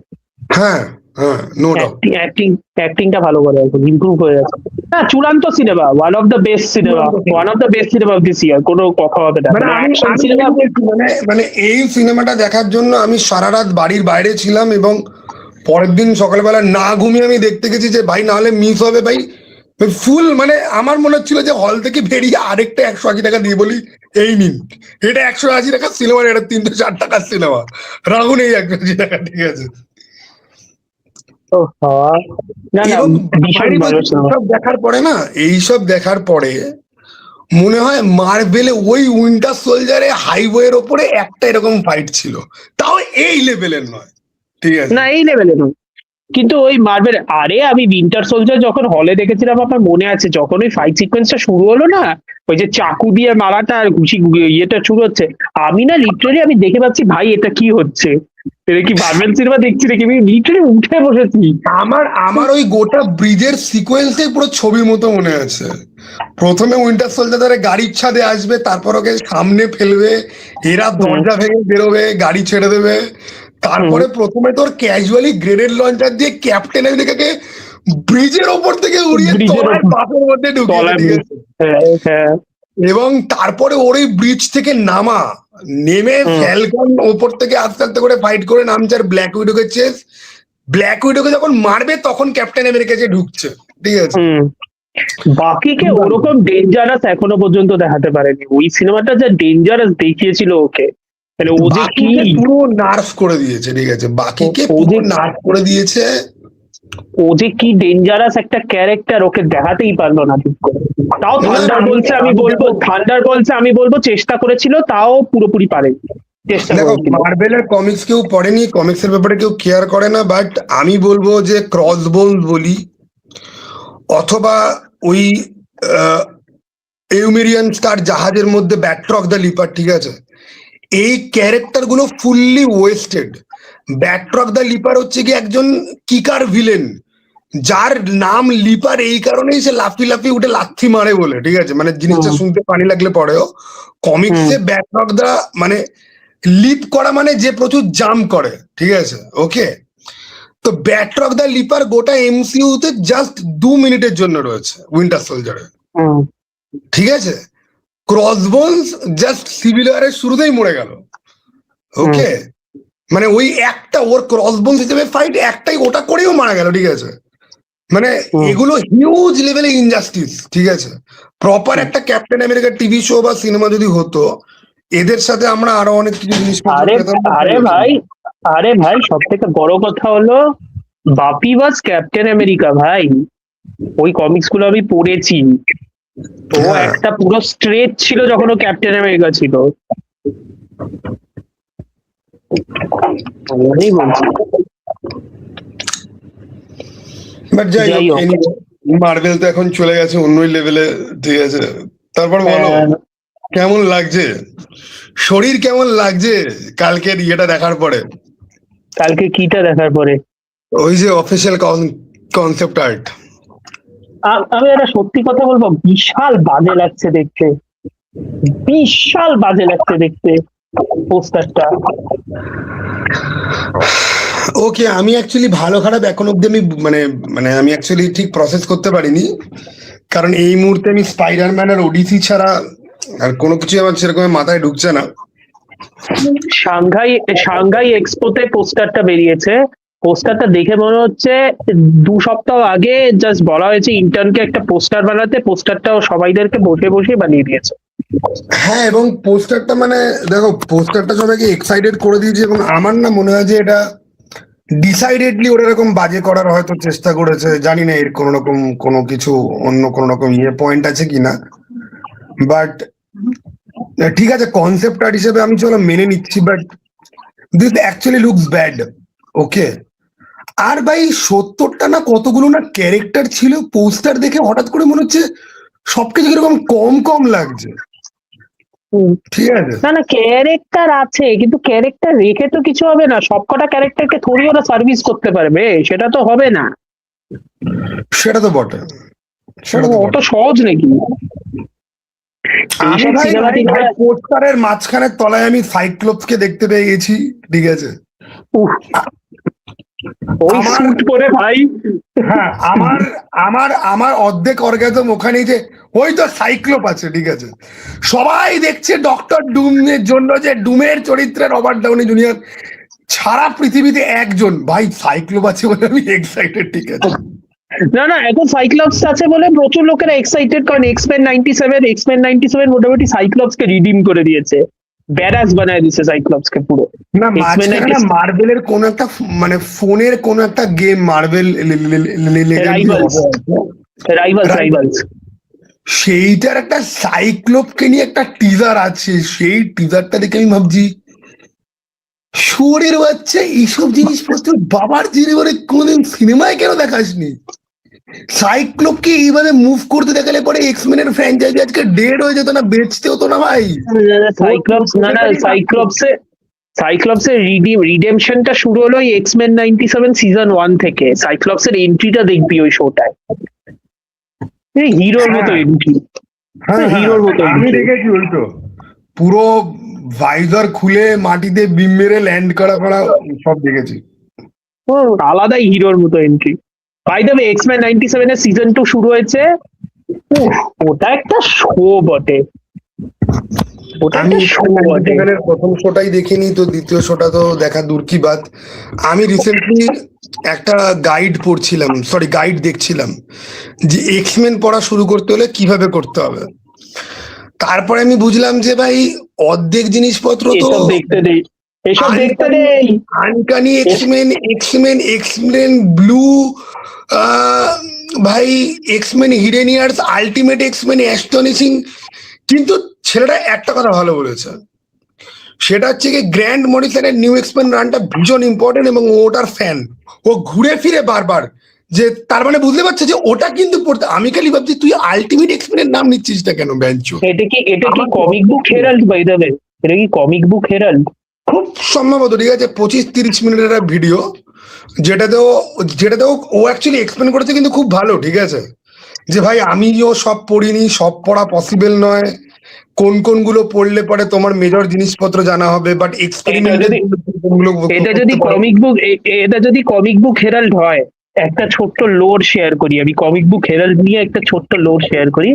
হ্যাঁ, হ্যাঁ, নো ডাউট। অ্যাক্টিংটা ভালো করে, এখন ইমপ্রুভ হয়ে গেছে। না, চূড়ান্ত cinema, one of the best cinema of this ইয়ার, কোনো কথা হবে না। মানে আমি অ্যাকশন আমি সিনেমা। এটাই বলছি, মানে এই সিনেমাটা দেখার জন্য আমি সারা রাত বাড়ির বাইরে ছিলাম, এবং পরের দিন সকালবেলা না ঘুমিয়ে আমি দেখতে গেছি যে ভাই না হলে মিস হবে ভাই। ফুল, মানে আমার মনে হচ্ছিল যে হল থেকে বেরিয়ে আরেকটা 180 টাকা দিয়ে বলি এই নিন, এটা 180 টাকার সিনেমা, এটা 360 টাকার সিনেমা, রাখুন এই 180 টাকা, ঠিক আছে? না না, এবং ভীষণ ভালো সিনেমা। এইসব দেখার পরে না, এইসব দেখার পরে মনে হয় মার্ভেলে ওই উইন্টার সোলজারে হাইওয়ের ওপরে একটা এরকম ফাইট ছিল, তাও এই লেভেলের নয়, ঠিক আছে? না, এই লেভেলে নয়, কিন্তু ওই মার্বেল, আরে আমি উইন্টার সোলজার যখন হলে দেখেছিলাম, আমার মনে আছে যখন ওই ফাইট সিকোয়েন্সটা শুরু হলো না, ওই যে চাকু দিয়ে মারাটা আর ঘুষি ইয়েটা শুরু হচ্ছে, আমি না লিটারালি আমি দেখে পাচ্ছি ভাই এটা কি হচ্ছে, এটা কি মার্বেল সিনেমা দেখছি নাকি, আমি লিটারালি উঠে বসেছি। আমার আমার ওই গোটা ব্রিজের সিকোয়েন্সটাই পুরো ছবির মতো মনে আছে। প্রথমে উইন্টার সোলজার ধরে গাড়ির ছাদে আসবে, তারপর ওকে সামনে ফেলবে, এরা দরজা ভেঙে বেরোবে, গাড়ি ছেড়ে দেবে, তারপরে প্রথমে তোর ক্যাজুয়ালি গ্রেনেড লঞ্চার দিয়ে ক্যাপ্টেন আমেরিকাকে ব্রিজের ওপর থেকে উড়িয়ে ব্রিজের তলায় পাথর মধ্যে ঢুকিয়ে, তলায়, ঠিক আছে? হ্যাঁ। এবং তারপরে ওর ওই ব্রিজ থেকে নেমে ফ্যালকন ওপর থেকে আস্তে আস্তে করে ফাইট করে নামছে, আর ব্ল্যাক উইডোকে যখন মারবে তখন ক্যাপ্টেন আমেরিকা যে ঢুকছে, ঠিক আছে? বাকিকে ওরকম ডেঞ্জারাস এখনো পর্যন্ত দেখাতে পারেনি। ওই সিনেমাটা যা ডেঞ্জারাস দেখিয়েছিল ওকে, মানে ও যে কি, বাকিকে পুরো নার্ভ করে দিয়েছে, ঠিক আছে? বাকিকে ও পুরো যে নার্ভ করে দিয়েছে। ও যে কি ডেঞ্জারাস একটা ক্যারেক্টার, ওকে দেখাতেই পারলো না ঠিক করে। তাও থান্ডার বলছে আমি বলবো চেষ্টা করেছিল, তাও পুরোপুরি পারে। চেষ্টা দেখো, করেছিল। মার্বেলের কমিক্স কেউ পড়েনি, কমিক্সের ব্যাপারে কেউ কেয়ার করে না, বাট আমি বলবো যে ক্রসবোন বলি অথবা ওই ইউমেরিয়ান স্টার জাহাজের মধ্যে ব্যাট্রক দ্য লিপার, ঠিক আছে, এই ক্যারেক্টার গুলো ফুললি ওয়েস্টেড। ব্যাট্রক দ্য লিপার হচ্ছে কি একজন কিকার ভিলেন, যার নাম লিপার এই কারণেই সে লাফি লাফি উঠে লাথি মারে বলে, ঠিক আছে, মানে জিনিসটা হুম শুনতে পানি লাগলে পরেও হুম কমিক্সে ব্যাট্রক দা মানে লিপ করা মানে যে প্রচুর জাম্প করে, ঠিক আছে, ওকে। তো ব্যাট্রক দা লিপার গোটা এমসিইউ তে জাস্ট 2 মিনিটের জন্য রয়েছে উইন্টার সোলজারে, হুম ঠিক আছে। ক্রসবোনস জাস্ট সিভিল ওয়ারের শুরুতেই মরে গেল, হুম ওকে। মানে ওই একটা ওর ক্রসবোনস হিসেবে ফাইট একটাই, ওটা করেও মারা গেল, ঠিক আছে। মানে হুম এগুলো হিউজ লেভেলে ইনজাস্টিস, ঠিক আছে। প্রপার হুম। একটা ক্যাপ্টেন আমেরিকার টিভি শো বা সিনেমা যদি হতো, এদের সাথে আমরা আরো অনেক কিছু জিনিসপত্র আরে পেতাম না, আরে পেরেছি। ভাই, আরে ভাই, সব থেকে বড় কথা হলো বাপি বাস ক্যাপ্টেন আমেরিকা ভাই। ওই কমিক্স গুলো আমি পড়েছি। ও হ্যাঁ, একটা পুরো স্ট্রেট ছিল যখন ও ক্যাপ্টেন আমেরিকা ছিল। আমি বলছি। বাট যাই হোক, যাই হোক, মার্বেল তো এখন চলে গেছে অন্যই লেভেলে, ঠিক আছে। তারপর বলো, আহ, কেমন লাগছে, শরীর কেমন লাগছে কালকের ইয়েটা দেখার পরে, কালকে কিটা দেখার পরে ওই যে অফিসিয়াল কনসেপ্ট আর্ট? আমি একটা সত্যি কথা বলবো, বিশাল বাজে লাগছে দেখতে। বিশাল বাজে লাগছে দেখতে পোস্টারটা। ওকে, আমি অ্যাকচুয়ালি ভালো খারাপ এখন অব্দি আমি মানে মানে আমি অ্যাকচুয়ালি ঠিক প্রসেস করতে পারিনি, কারণ এই মুহূর্তে আমি স্পাইডারম্যান আর ওডিসি ছাড়া আর কোনো কিছু আমার সেরকম মাথায় ঢুকছে না। সাংঘাই সাংঘাই এক্সপোতে পোস্টারটা বেরিয়েছে। পোস্টারটা দেখে মনে হচ্ছে 2 সপ্তাহ আগে জাস্ট বলা হয়েছে ইন্টার্নকে একটা পোস্টার বানাতে, পোস্টারটাও সবাইদেরকে বসে বসে বানিয়ে দিয়েছে। হ্যাঁ, এবং পোস্টারটা মানে দেখো, পোস্টারটা সবাইকে এক্সাইটেড করে দিয়েছে, এবং আমার না মনে হয় যে এটা ডিসাইডেডলি ওরা এরকম বাজে করার হয়তো চেষ্টা করেছে, জানি না এর কোনো রকম কোনো কিছু অন্য কোনো রকম পয়েন্ট আছে কিনা, বাট ঠিক আছে, কনসেপ্ট আর্ট হিসেবে আমি চলো মেনে নিচ্ছি, but this actually looks bad, okay. আর ভাই 70টা না কতগুলো না ক্যারেক্টার ছিল, পোস্টার দেখে হঠাৎ করে মনে হচ্ছে সবকিছু কিরকম কম কম লাগছে, হুম। ঠিক আছে। না না, ক্যারেক্টার আছে, কিন্তু ক্যারেক্টার রেখে তো কিছু হবে না। সবকটা ক্যারেক্টারকে থোড়ি ওরা সার্ভিস করতে পারবে, সেটা তো হবে না। সেটা তো বটে, সেটা তো অত বটে। সহজ নাকি আমি এইসব ভাই সিনেমাটিক? পোস্টারের মাঝখানের তলায় আমি সাইক্লোপসকে দেখতে পেয়ে গেছি, ঠিক আছে। ওই আমার স্যুট পরে ভাই। হ্যাঁ, আমার আমার আমার অর্ধেক অর্গাজম ওখানেই যে ওই তো সাইক্লোপ আছে, ঠিক আছে। সবাই দেখছে ডক্টর ডুমের জন্য, যে ডুমের চরিত্রে রবার্ট ডাউনি জুনিয়র সারা পৃথিবীতে একজন ভাই সাইক্লোপ আছে বলে আমি এক্সাইটেড, ঠিক আছে। না না, এখন সাইক্লপস আছে বলে প্রচুর লোকেরা এক্সাইটেড, কারণ এক্সমেন 97 মোটামুটি সাইক্লপস কে রিডিম করে দিয়েছে, ব্যারাস বানায় দিয়েছে সাইক্লপস কে পুরো। না, এক্সমেন মাঝখানে না মার্বেলের কোন একটা মানে ফোনের কোন একটা গেম মার্বেল লেজেন্ডারি রাইভালস, হবে, রাইভালস Right? রাইভালস সেইটার একটা সাইক্লোপকে নিয়ে একটা টিজার আছে, সেই টিজারটা দেখে আমি ভাবছি শুয়োরের বাচ্চা এইসব জিনিসপত্র বাবার জীবনে কোনোদিন সিনেমায় কেন দেখাসনি? সাইক্লোপকে এইভাবে মুভ করতে দেখালে পরে এক্সমেনের ফ্র্যাঞ্চাইজি আজকে ডেড হয়ে যেত না, বেচতে হতো না ভাই। সাইক্লপস না না, সাইক্লপসের রিডেমশনটা শুরু হলো এক্সমেন 97 সিজন 1 থেকে। সাইক্লপসের এন্ট্রিটা দেখবি ওই শোটায়, হিরোর মতো হ্যাঁ, এন্ট্রি, হ্যাঁ, হিরোর মতো আমি এন্ট্রি। দেখেছি উল্টো পুরো ভাইজার খুলে মাটিতে বিম মেরে ল্যান্ড করা করা সব দেখেছি। আলাদাই হিরোর মতো entry. By the way, X Men 97 এর সিজন 2 শুরু হয়েছে। উফ, ওটা একটা শো বটে, ওটা আমি একটা শো বটে। প্রথম শোটাই দেখিনি, তো দ্বিতীয় শোটা তো দেখা দূর কি বাত। আমি রিসেন্টলি একটা গাইড পড়ছিলাম, সরি গাইড দেখছিলাম, যে এক্সমেন পড়া শুরু করতে হলে কিভাবে করতে হবে। তারপরে আমি বুঝলাম যে ভাই অর্ধেক জিনিসপত্র তো এসব দেখতে দেই, এসব দেখতে দেই। আনকানি এক্সমেন, এক্সমেন ব্লু, ভাই X-Men hidden years, ultimate X-Men, astonishing. কিন্তু ছেলেটা একটা কথা ভালো বলেছে, সেটা হচ্ছে কি গ্র্যান্ড মরিসনের নিউ এক্সপেন রানটা ভীষণ ইম্পর্টেন্ট এবং ওটার ফ্যান। ও ঘুরে ফিরে বারবার, যে তার মানে বুঝতে পারছে যে ওটা কিন্তু পড়তে। আমি খালি ভাবছি তুই আলটিমেট এক্সপেনের নাম নিচ্ছিস না কেন বেঞ্চো? এটা কি comic book herald by the way? এটা কি কমিক বুক হেরাল্ড? খুব সম্ভবত, ঠিক আছে, 25-30 মিনিটের একটা ভিডিও, যেটাতেও ও অ্যাকচুয়ালি এক্সপ্লেন করেছে কিন্তু খুব ভালো, ঠিক আছে, যে ভাই আমিও সব পড়িনি, সব পড়া পসিবল নয়, কোন কোনগুলো পড়লে পরে তোমার মেজর জিনিসপত্র জানা হবে, বাট এটা যদি কমিক বুক এটা যদি কমিক বুক হেরাল্ড হয়, একটা ছোট্ট লোড শেয়ার করি আমি, কমিক বুক হেরাল্ড নিয়ে একটা ছোট্ট লোড শেয়ার করি।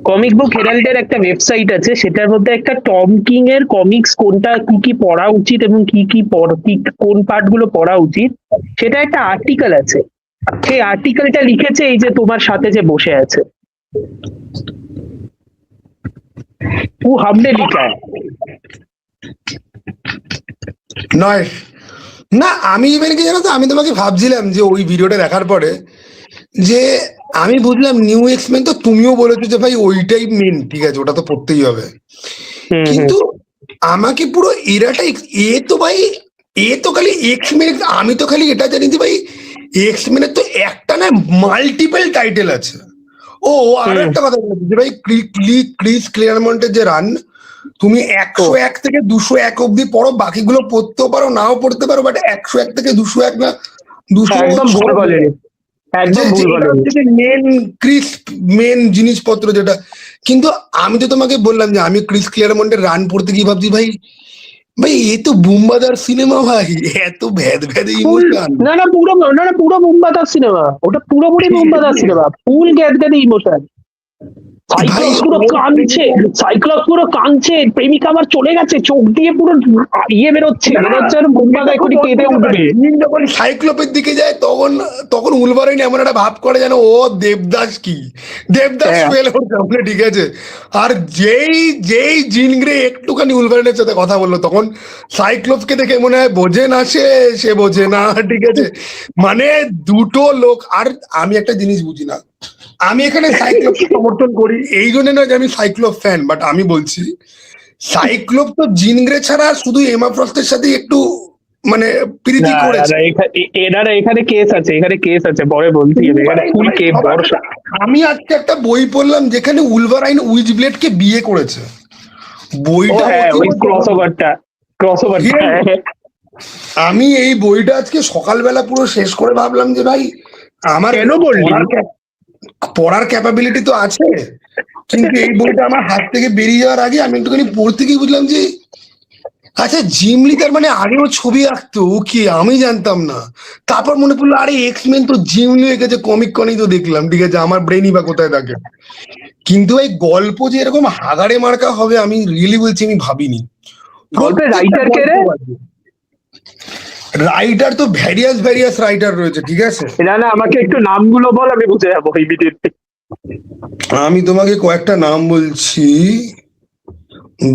কমিক বুক হেরাল্ডের একটা ওয়েবসাইট আছে, সেটার মধ্যে একটা টম কিং এর কমিক্স কোনটা কি কি পড়া উচিত এবং কোন পার্ট গুলো পড়া উচিত, সেটা একটা আর্টিকেল আছে। সেই আর্টিকেলটা লিখেছে এই যে তোমার সাথে যে বসে আছে, ও हमने लिखा है। নয় না, আমি ইভেন কি জানো তো, আমি তোমাকে ভাবছিলাম যে ওই ভিডিওটা দেখার পরে, যে আমি বুঝলাম নিউ এক্সমেন তো তুমিও বলেছো যে ভাই ওইটাই মেন, ঠিক আছে, ওটা তো পড়তেই হবে, কিন্তু আমাকে পুরো এরাটা এ তো ভাই, এ তো খালি এক্সমেন, আমি তো খালি এটা জানি যে ভাই এক্সমেনের তো একটা না মাল্টিপল টাইটেল আছে। ও আর একটা কথা বলছি যে ভাই ক্রিস ক্লিয়ারমন্টের যে রান, তুমি 101 থেকে 201 অব্দি পড়ো, বাকিগুলো পড়তেও পারো নাও পড়তে পারো, বাট 101 থেকে 201 না 200 একদম ভুল বলেনি, একদম ভুল বলেনি। মেন জিনিসপত্র যেটা। কিন্তু আমি তো তোমাকে বললাম যে আমি ক্রিস ক্লিয়ারমন্টের রান পড়তে গিয়ে ভাবছি ভাই, ভাই এ তো বুম্বাদার সিনেমা ভাই, এত ভেদ ভেদে ইমোশন। না পুরো বুম্বাদার সিনেমা, ওটা পুরোপুরি বুম্বাদার সিনেমা, ফুল গ্যাদগ্যাদে ইমোশন। সাইক্লপস পুরো কাঁদছে, প্রেমিকা আমার চলে গেছে, চোখ দিয়ে পুরো ইয়ে বেরোচ্ছে, আর বুম্বাদা এখনই কেঁদে উঠবে। যখন সাইক্লোপের দিকে যায় তখন তখন উলভারাইন এমন একটা ভাব করে যেন ও দেবদাস ফেল হচ্ছে, ঠিক আছে। আর যেই জিন গ্রে একটুখানি উলভারাইনের সাথে কথা বললো, তখন সাইক্লোপসকে দেখে মনে হয় বোঝে না, সে বোঝে না, ঠিক আছে। মানে দুটো লোক। আর আমি একটা জিনিস বুঝি না, আমি এখানে সাইক্লোপকে সমর্থন করি এই জন্য না যে আমি সাইক্লোপ ফ্যান, বাট আমি বলছি সাইক্লোপ তো জিন গ্রে ছাড়া শুধু এমা ফ্রস্টের সাথে একটু মানে প্রীতি করেছে। এখানে কেস আছে পরে বলছি, এখানে ফুল কেস বর্ষা। আমি আজকে একটা বই পড়লাম যেখানে উলভারাইন উইচ ব্লেডকে বিয়ে করেছে, বইটা ওই ক্রসওভারটা। আমি এই বইটা আজকে সকালবেলা পুরো শেষ করে ভাবলাম যে ভাই আমার কেন বললি? পড়ার ক্যাপাবিলিটি তো আছে, কিন্তু এই বইটা আমার হাত থেকে বেরিয়ে যাওয়ার আগে আমি একটুখানি পড়তে গিয়ে বুঝলাম যে আচ্ছা জিমলি তার মানে আগেও ছবি আঁকতো, ওকে আমি জানতাম না। তারপর মনে পড়লো আরে এক্সমেন তো জিমলি এঁকেছে, কমিক কনেই তো দেখলাম, ঠিক আছে, আমার ব্রেনই বা কোথায় থাকে। কিন্তু এই গল্প যে এরকম হাগাড়ে মার্কা হবে আমি রিয়েলি বলছি আমি ভাবিনি। গল্পের রাইটার কে রে? রাইটার তো ভ্যারিয়াস রাইটার রয়েছে, ঠিক আছে। না আমাকে একটু নামগুলো বল, আমি বুঝে যাবো ইমিডিয়েটলি। আমি তোমাকে কয়েকটা নাম বলছি,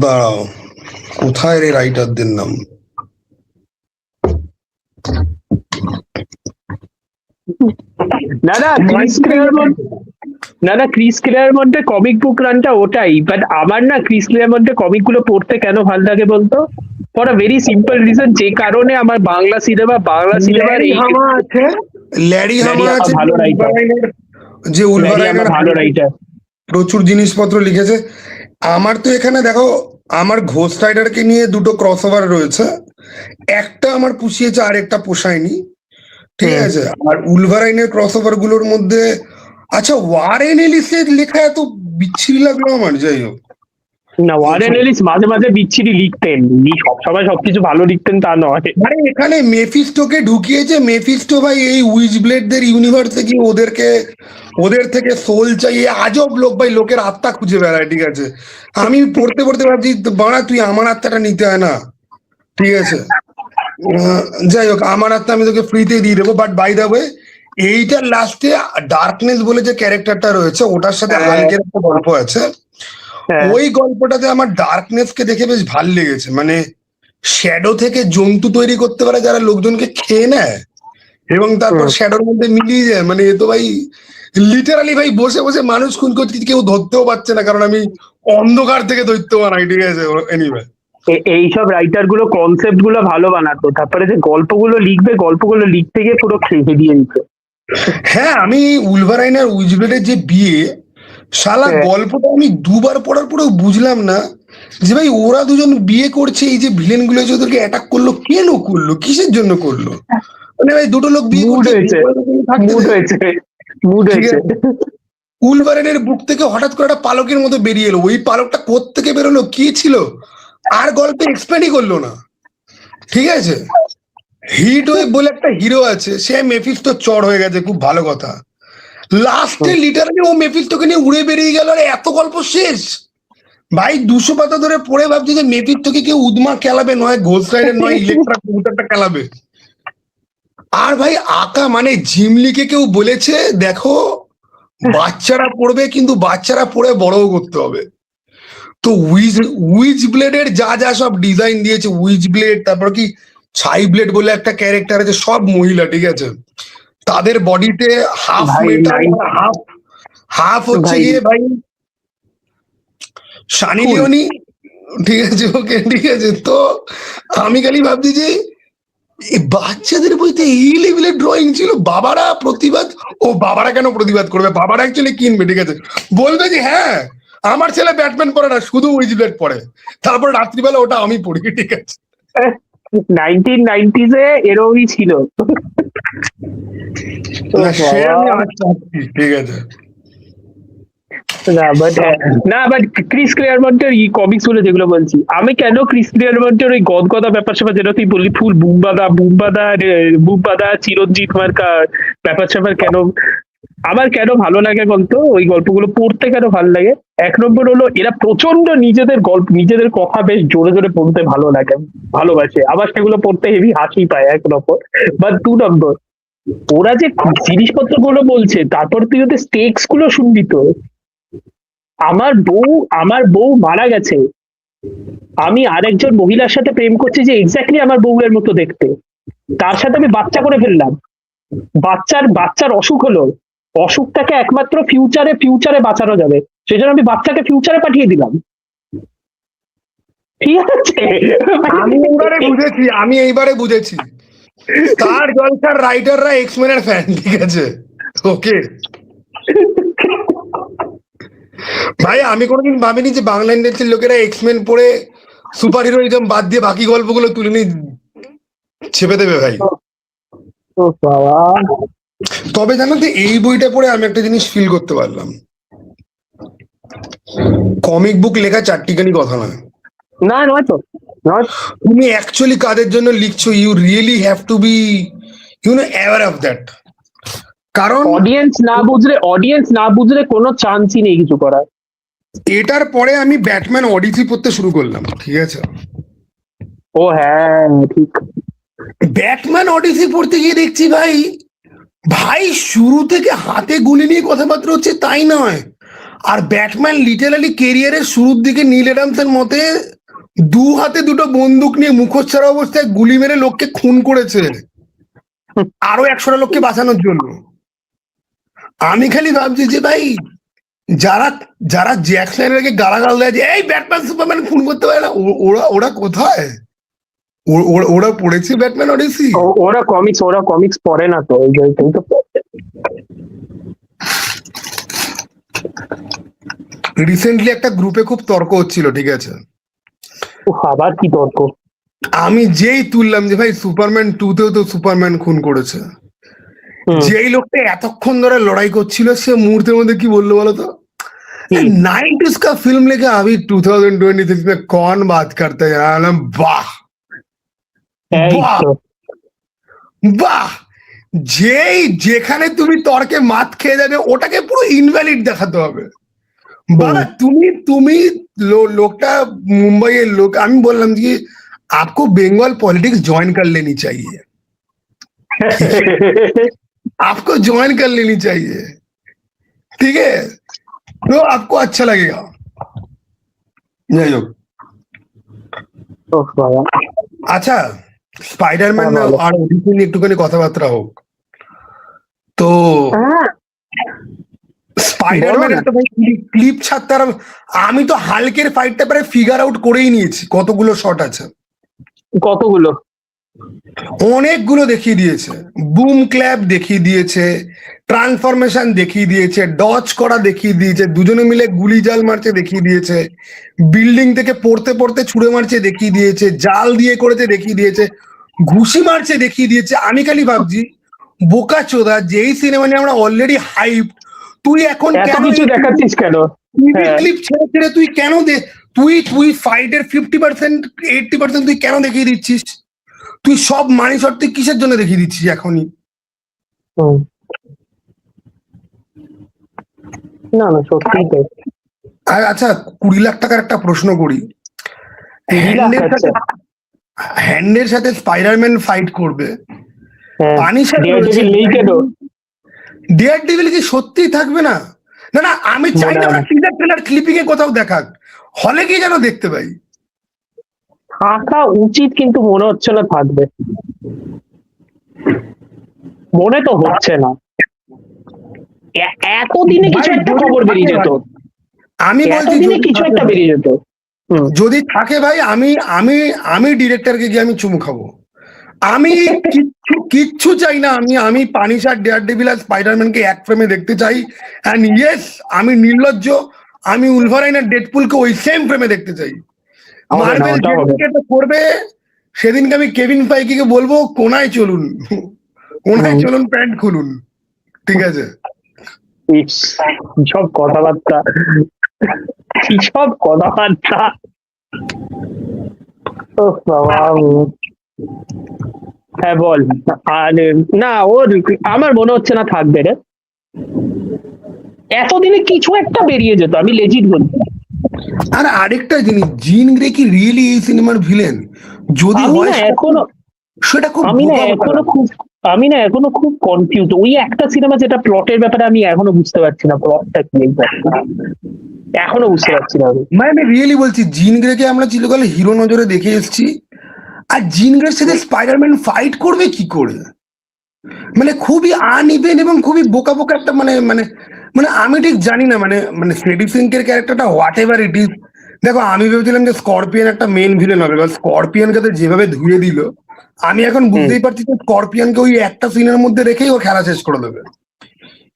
দাঁড়াও, কোথায় রে রাইটারদের নাম। ক্রিস ক্লিয়ারমন্টের কমিক বুক রানটা ওটাই, বাট আমার না ক্রিস ক্লিয়ারমন্টের কমিক গুলো পড়তে কেন ভালো লাগে বলতো? For a very simple reason, যে কারণে আমার বাংলা সিনেমার ল্যারি হামা আছে, ভালো রাইটার, যে উলভারাইনের ভালো রাইটার, প্রচুর জিনিসপত্র লিখেছে। আমার তো এখানে দেখো, আমার ঘোস্ট রাইডারকে নিয়ে দুটো ক্রসওভার রয়েছে, একটা আমার পুষিয়েছে আর একটা পোষায়নি, ঠিক আছে। আর উলভারাইনের ক্রসওভার গুলোর মধ্যে আচ্ছা ওয়ারেন এলিসের লেখা এত বিচ্ছিরি লাগলো আমার, যাই হোক। না ওয়ারেন এলিস মাঝে মাঝে বিচ্ছিরি লিখতেন, সবসময় সবকিছু ভালো লিখতেন তা নয়। মানে এখানে মেফিস্টোকে ঢুকিয়েছে, মেফিস্টো ভাই এই উইচ ব্লেডদের ইউনিভার্সে কি ওদের থেকে সোল চাইয়ে আজব লোক ভাই, লোকের আত্মা খুঁজে বেড়ায়, ঠিক আছে। আমি পড়তে ভাবছি বাড়া তুই আমার আত্মাটা নিতে হয় না, ঠিক আছে। যাই হোক, আমার আত্মা আমি তোকে ফ্রিতে দিয়ে দেবো, বাট বাই দ্য ওয়ে এইটার লাস্টে ডার্কনেস বলে যে ক্যারেক্টারটা রয়েছে ওটার সাথে হালকের একটা গল্প আছে, ওই গল্পটাতে আমার ডার্কনেস কে দেখে বেশ ভাল লেগেছে। মানে শ্যাডো থেকে জন্তু তৈরি করতে পারে যারা লোকজনকে খেয়ে নেয় এবং তারপর শ্যাডোর মধ্যে মিলিয়ে যায়। মানে এ তো ভাই লিটারালি ভাই বসে বসে মানুষ খুন করছি, কেউ ধরতেও পারছে না, কারণ আমি অন্ধকার থেকে দৈত্য বানাই, ঠিক আছে। এনিওয়ে এইসব রাইটার গুলো কনসেপ্ট গুলো ভালো বানাতো, তারপরে যে গল্পগুলো লিখতে গিয়ে পুরো খেয়ে দিয়ে দিত। হ্যাঁ, আমি উলভারাইন আর উইজব্লেডের যে বিয়ে, শালা হ্যাঁ, গল্পটা আমি দুবার পড়ার পরেও বুঝলাম না যে ভাই ওরা দুজন বিয়ে করছে, এই যে ভিলেন গুলো যে ওদেরকে অ্যাটাক করলো, কেন করলো, কিসের জন্য করলো? মানে ভাই দুটো লোক বিয়ে মুড করছে, হয়েছে, বিয়ে করে তো থাকতে মুড দে। হয়েছে, মুড ঠিক হয়েছে। আছে, উলভারেনের বুক থেকে হঠাৎ করে একটা পালকের মতো বেরিয়ে এলো, ওই পালকটা কোত্থেকে বেরোলো, কি ছিল, আর গল্পে এক্সপ্লেনই করলো না। ঠিক আছে, হিট ওয়েভ বলে একটা হিরো আছে, সে মেফিস্টো চড় হয়ে গেছে, খুব ভালো কথা। লাস্টে লিটারালি ও মেফিস্টোকে নিয়ে উড়ে বেরিয়ে গেল, আর এত গল্প শেষ। ভাই 200 পাতা ধরে পড়ে ভাবছি যে মেফিস্টোকে কেউ উদমা খেলাবে, নয় ঘোস্ট রাইডার, নয় ইলেকট্রা কবুতরটা খেলাবে। আর ভাই আঁকা মানে জিমলিকে কেউ বলেছে দেখো বাচ্চারা পড়বে, কিন্তু বাচ্চারা পড়ে বড়ও করতে হবে। তো উইচ ব্লেডের যা যা সব ডিজাইন দিয়েছে, উইচ ব্লেড, তারপর কি ছাই ব্লেড বলে একটা ক্যারেক্টার আছে, সব মহিলা, ঠিক আছে, তাদের বডিতে হাফ ভাই মেটাল, নাইন হাফ হাফ হচ্ছে ভাই গিয়ে ভাই সানি ফুল। লিওনি। ঠিক আছে, ওকে, ঠিক আছে। তো আমি খালি ভাবছি যে এই বাচ্চাদের বইতে এই লেভেলের ড্রয়িং ছিল, বাবারা প্রতিবাদ, ও বাবারা কেন প্রতিবাদ করবে, বাবারা অ্যাকচুয়ালি কিনবে, ঠিক আছে, বলবে যে হ্যাঁ আমার ছেলে ব্যাটম্যান পড়ে না, শুধু উইজব্লেড পড়ে, তারপর রাত্রিবেলা ওটা আমি পড়ি, ঠিক আছে। 1990s এরকমই ছিল। ও না সে বাবা। আমি আজ চাচ্ছি, ঠিক আছে। না বাট ক্রিস ক্লিয়ারমন্টের এই কমিক্স গুলো যেগুলো বলছি, আমি কেন ক্রিস ক্লিয়ারমন্টের ওই গদগদা ব্যাপার স্যাপার, যেটা তুই বললি ফুল বুমবাদা চিরঞ্জিত মার্কার ব্যাপার স্যাপার, কেন আমার কেন ভালো লাগে বলতো, ওই গল্পগুলো পড়তে কেন ভালো লাগে? এক নম্বর হলো এরা প্রচন্ড নিজেদের গল্প, নিজেদের কথা বেশ জোরে জোরে পড়তে ভালো লাগে, ভালোবাসে, আবার সেগুলো পড়তে হেভি হাসি পায় এক নম্বর। বা 2 নম্বর, ওরা যে জিনিসপত্র গুলো বলছে, তারপর তুই ওদের স্টেক্স গুলো শুনবি তো। আমার বউ আমার বউ মারা গেছে, আমি আরেকজন মহিলার সাথে প্রেম করছি যে এক্স্যাক্টলি আমার বউয়ের মতো দেখতে, তার সাথে আমি বাচ্চা করে ফেললাম, বাচ্চার অসুখ হলো, অসুখটাকে একমাত্র ফিউচারে বাঁচানো যাবে, সেই জন্য আমি বাচ্চাকে ফিউচারে পাঠিয়ে দিলাম। ঠিক আছে। আমি এইবারে বুঝেছি স্টার জলসার রাইটাররা এক্সমেনের ফ্যান, ঠিক আছে, ওকে। ভাই আমি কোনোদিন ভাবিনি যে বাংলা ইন্ডাস্ট্রির লোকেরা এক্সমেন পড়ে সুপার হিরোইজম বাদ দিয়ে বাকি গল্পগুলো তুলে নিয়ে ছেপে দেবে ভাই। ও বাবা। তবে জানো তো এই বইটা পড়ে আমি একটা জিনিস ফিল করতে পারলাম, কমিক বুক লেখা চারটিখানি কথা নয়। না, নয় তো, নয়। তুমি অ্যাকচুয়ালি কাদের জন্য লিখছো, you really have to be aware of that. কারণ অডিয়েন্স না বুঝলে কোনো চান্সই নেই কিছু করার। এটার পরে আমি ব্যাটম্যান অডিসি পড়তে শুরু করলাম, ঠিক আছে। ও হ্যাঁ, ঠিক। ব্যাটম্যান অডিসি পড়তে গিয়ে দেখছি ভাই, ভাই শুরু থেকে হাতে গুলি নিয়ে কথাবার্তা হচ্ছে তাই নয়, আর ব্যাটম্যান লিটারালি কেরিয়ারের শুরুর দিকে নীল অ্যাডামসের মতে দু হাতে দুটো বন্দুক নিয়ে মুখোশ ছাড়া অবস্থায় গুলি মেরে লোককে খুন করেছে, আরো 100টা লোককে বাঁচানোর জন্য। আমি খালি ভাবছি যে ভাই যারা যারা জ্যাক স্নাইডারকে গালাগাল দেয় যে এই ব্যাটম্যান সুপারম্যান খুন করতে পারে না, ওরা ওরা কোথায়? ওরা পড়েছে ব্যাটম্যান অডিসি? ওরা কমিক্স পড়ে না তো, ওই জন্যই তো পড়ছে। রিসেন্টলি একটা গ্রুপে খুব তর্ক হচ্ছিল, ঠিক আছে, উফ, আবার কি তর্ক! আমি যেই তুললাম যে ভাই সুপারম্যান 2তেও তো সুপারম্যান খুন করেছে, হুম, যেই লোকটা এতক্ষণ ধরে লড়াই করছিল সে মুহূর্তের মধ্যে কি বললো বলতো, কি? 90s का फिल्म लेके अभी 2026 में कौन बात करता है यार? वाह এই বাহ তো। বাহ, যেই যেখানে তুমি তর্কে মাত খেয়ে যাবে ওটাকে পুরো ইনভ্যালিড দেখাতে হবে। বাবা তুমি তুমি লোকটা মুম্বাইয়ের লোক, আমি বললাম যে आपको बंगाल पॉलिटिक्स ज्वाइन कर लेनी चाहिए, आपको ज्वाइन कर लेनी चाहिए, ठीक है, तो आपको अच्छा लगेगा। যাই হোক, উফ বাবা। আচ্ছা স্পাইডারম্যান হ্যাঁ, বলো। আর ওদিকে নিয়ে একটুখানি কথাবার্তা হোক তো। হ্যাঁ, স্পাইডারম্যান বলো না। একটা ক্লিপ ছাড়তে আমি তো হালকের ফাইটটা প্রায় ফিগার আউট করেই নিয়েছি কতগুলো শট আছে, কতগুলো? অনেকগুলো দেখিয়ে দিয়েছে। বুম ক্ল্যাপ দেখিয়ে দিয়েছে, ট্রান্সফরমেশন দেখিয়ে দিয়েছে, ডজ করা দেখিয়ে দিয়েছে, দুজনে মিলে গুলি জাল মারছে দেখিয়ে দিয়েছে, বিল্ডিং থেকে পড়তে পড়তে ছুড়ে মারছে দেখিয়ে দিয়েছে, জাল দিয়ে করেছে দেখিয়ে দিয়েছে, ঘুষি মারছে দেখিয়ে দিয়েছে। আমি খালি ভাবছি বোকা চোদা, যেই সিনেমা নিয়ে আমরা অলরেডি হাইপ, তুই এখন এত কেন কিছু দেখাচ্ছিস কেন? হ্যাঁ। ক্লিপ ছেড়ে ছেড়ে তুই কেন তুই ফাইটের 50% 80% তুই কেন দেখিয়ে দিচ্ছিস? তুই সব মানি শট তুই কিসের জন্য দেখিয়ে দিচ্ছিস এখনই? হুম। না না, সত্যি তাই। আর আচ্ছা, 20 লাখ টাকার একটা প্রশ্ন করি। 20 লাখ? আচ্ছা। হ্যান্ডের সাথে স্পাইডারম্যান ফাইট করবে, হ্যাঁ, পানিশার ডেয়ারডেভিল নেই কেন? ডেয়ার ডেভিল কি সত্যিই থাকবে না? না না, আমি চাই মনে না হয় না। টিজার ট্রেলার ক্লিপিং এ কোথাও দেখাক, হলে গিয়ে যেন দেখতে পাই। থাকা উচিত, কিন্তু মনে হচ্ছে না থাকবে। মনে তো হচ্ছে না। এতদিনে কিছু একটা খবর বেরিয়ে যেত। আমি বলছি এতদিনে যদি কিছু থাকে একটা ভাই, বেরিয়ে যেত। হুম। যদি থাকে ভাই, আমি আমি আমি ডিরেক্টরকে গিয়ে আমি চুমু খাবো। আমি কিচ্ছু চাই না, আমি পানিশার, ডেয়ার ডেভিল আর স্পাইডারম্যানকে এক ফ্রেমে দেখতে চাই। অ্যান্ড ইয়েস, আমি নির্লজ্জ, আমি উলভারাইন আর ডেডপুলকে ওই সেম ফ্রেমে দেখতে চাই। হবে না, মার্বেল ওটা হবে। যেদিনকে তো করবে, সেদিনকে আমি কেভিন ফাইকিকে বলবো কোনায় চলুন, কোনায় হুম। চলুন, প্যান্ট খুলুন, ঠিক আছে? ইস, কি সব কথাবার্তা, কি সব কথাবার্তা। ওহ বাবা। হ্যাঁ বল। আর না, ওর আমার মনে হচ্ছে না থাকবে রে। এতদিনে কিছু একটা বেরিয়ে যেত, আমি লেজিট বলি। আর আরেকটা জিনিস, জিন গ্রে কি রিয়েলি এই সিনেমার ভিলেন? যদি আমি হয় না এখনো সেটা খুব আমি না বোকা বোকা এখনো লাগে। খুব আমি না এখনো খুব কনফিউজ। ওই একটা সিনেমা যেটা প্লটের ব্যাপারে আমি এখনো বুঝতে পারছি না, প্লটটা কি exactly। এখনো বুঝতে পারছি না আমি। মানে আমি রিয়েলি বলছি, জিন গ্রেকে আমরা চিরকাল হিরো নজরে দেখে এসেছি, আর জিন গ্রের সাথে স্পাইডারম্যান ফাইট করবে কি করে? মানে খুবই আনইভেন এবং খুবই বোকা বোকা একটা মানে মানে মানে আমি ঠিক জানি না, মানে মানে ফ্রেডি সিঙ্কের ক্যারেক্টারটা হোয়াট এভার ইট ইজ। দেখো, আমি ভেবেছিলাম যে স্করপিয়ন একটা মেন ভিলেন হবে, বা স্করপিয়নকে তো যেভাবে ধুয়ে দিল, আমি এখন বুঝতেই পারছি যে স্করপিয়নকে ওই একটা সিনের মধ্যে রেখেই ও খেলা শেষ করে দেবে।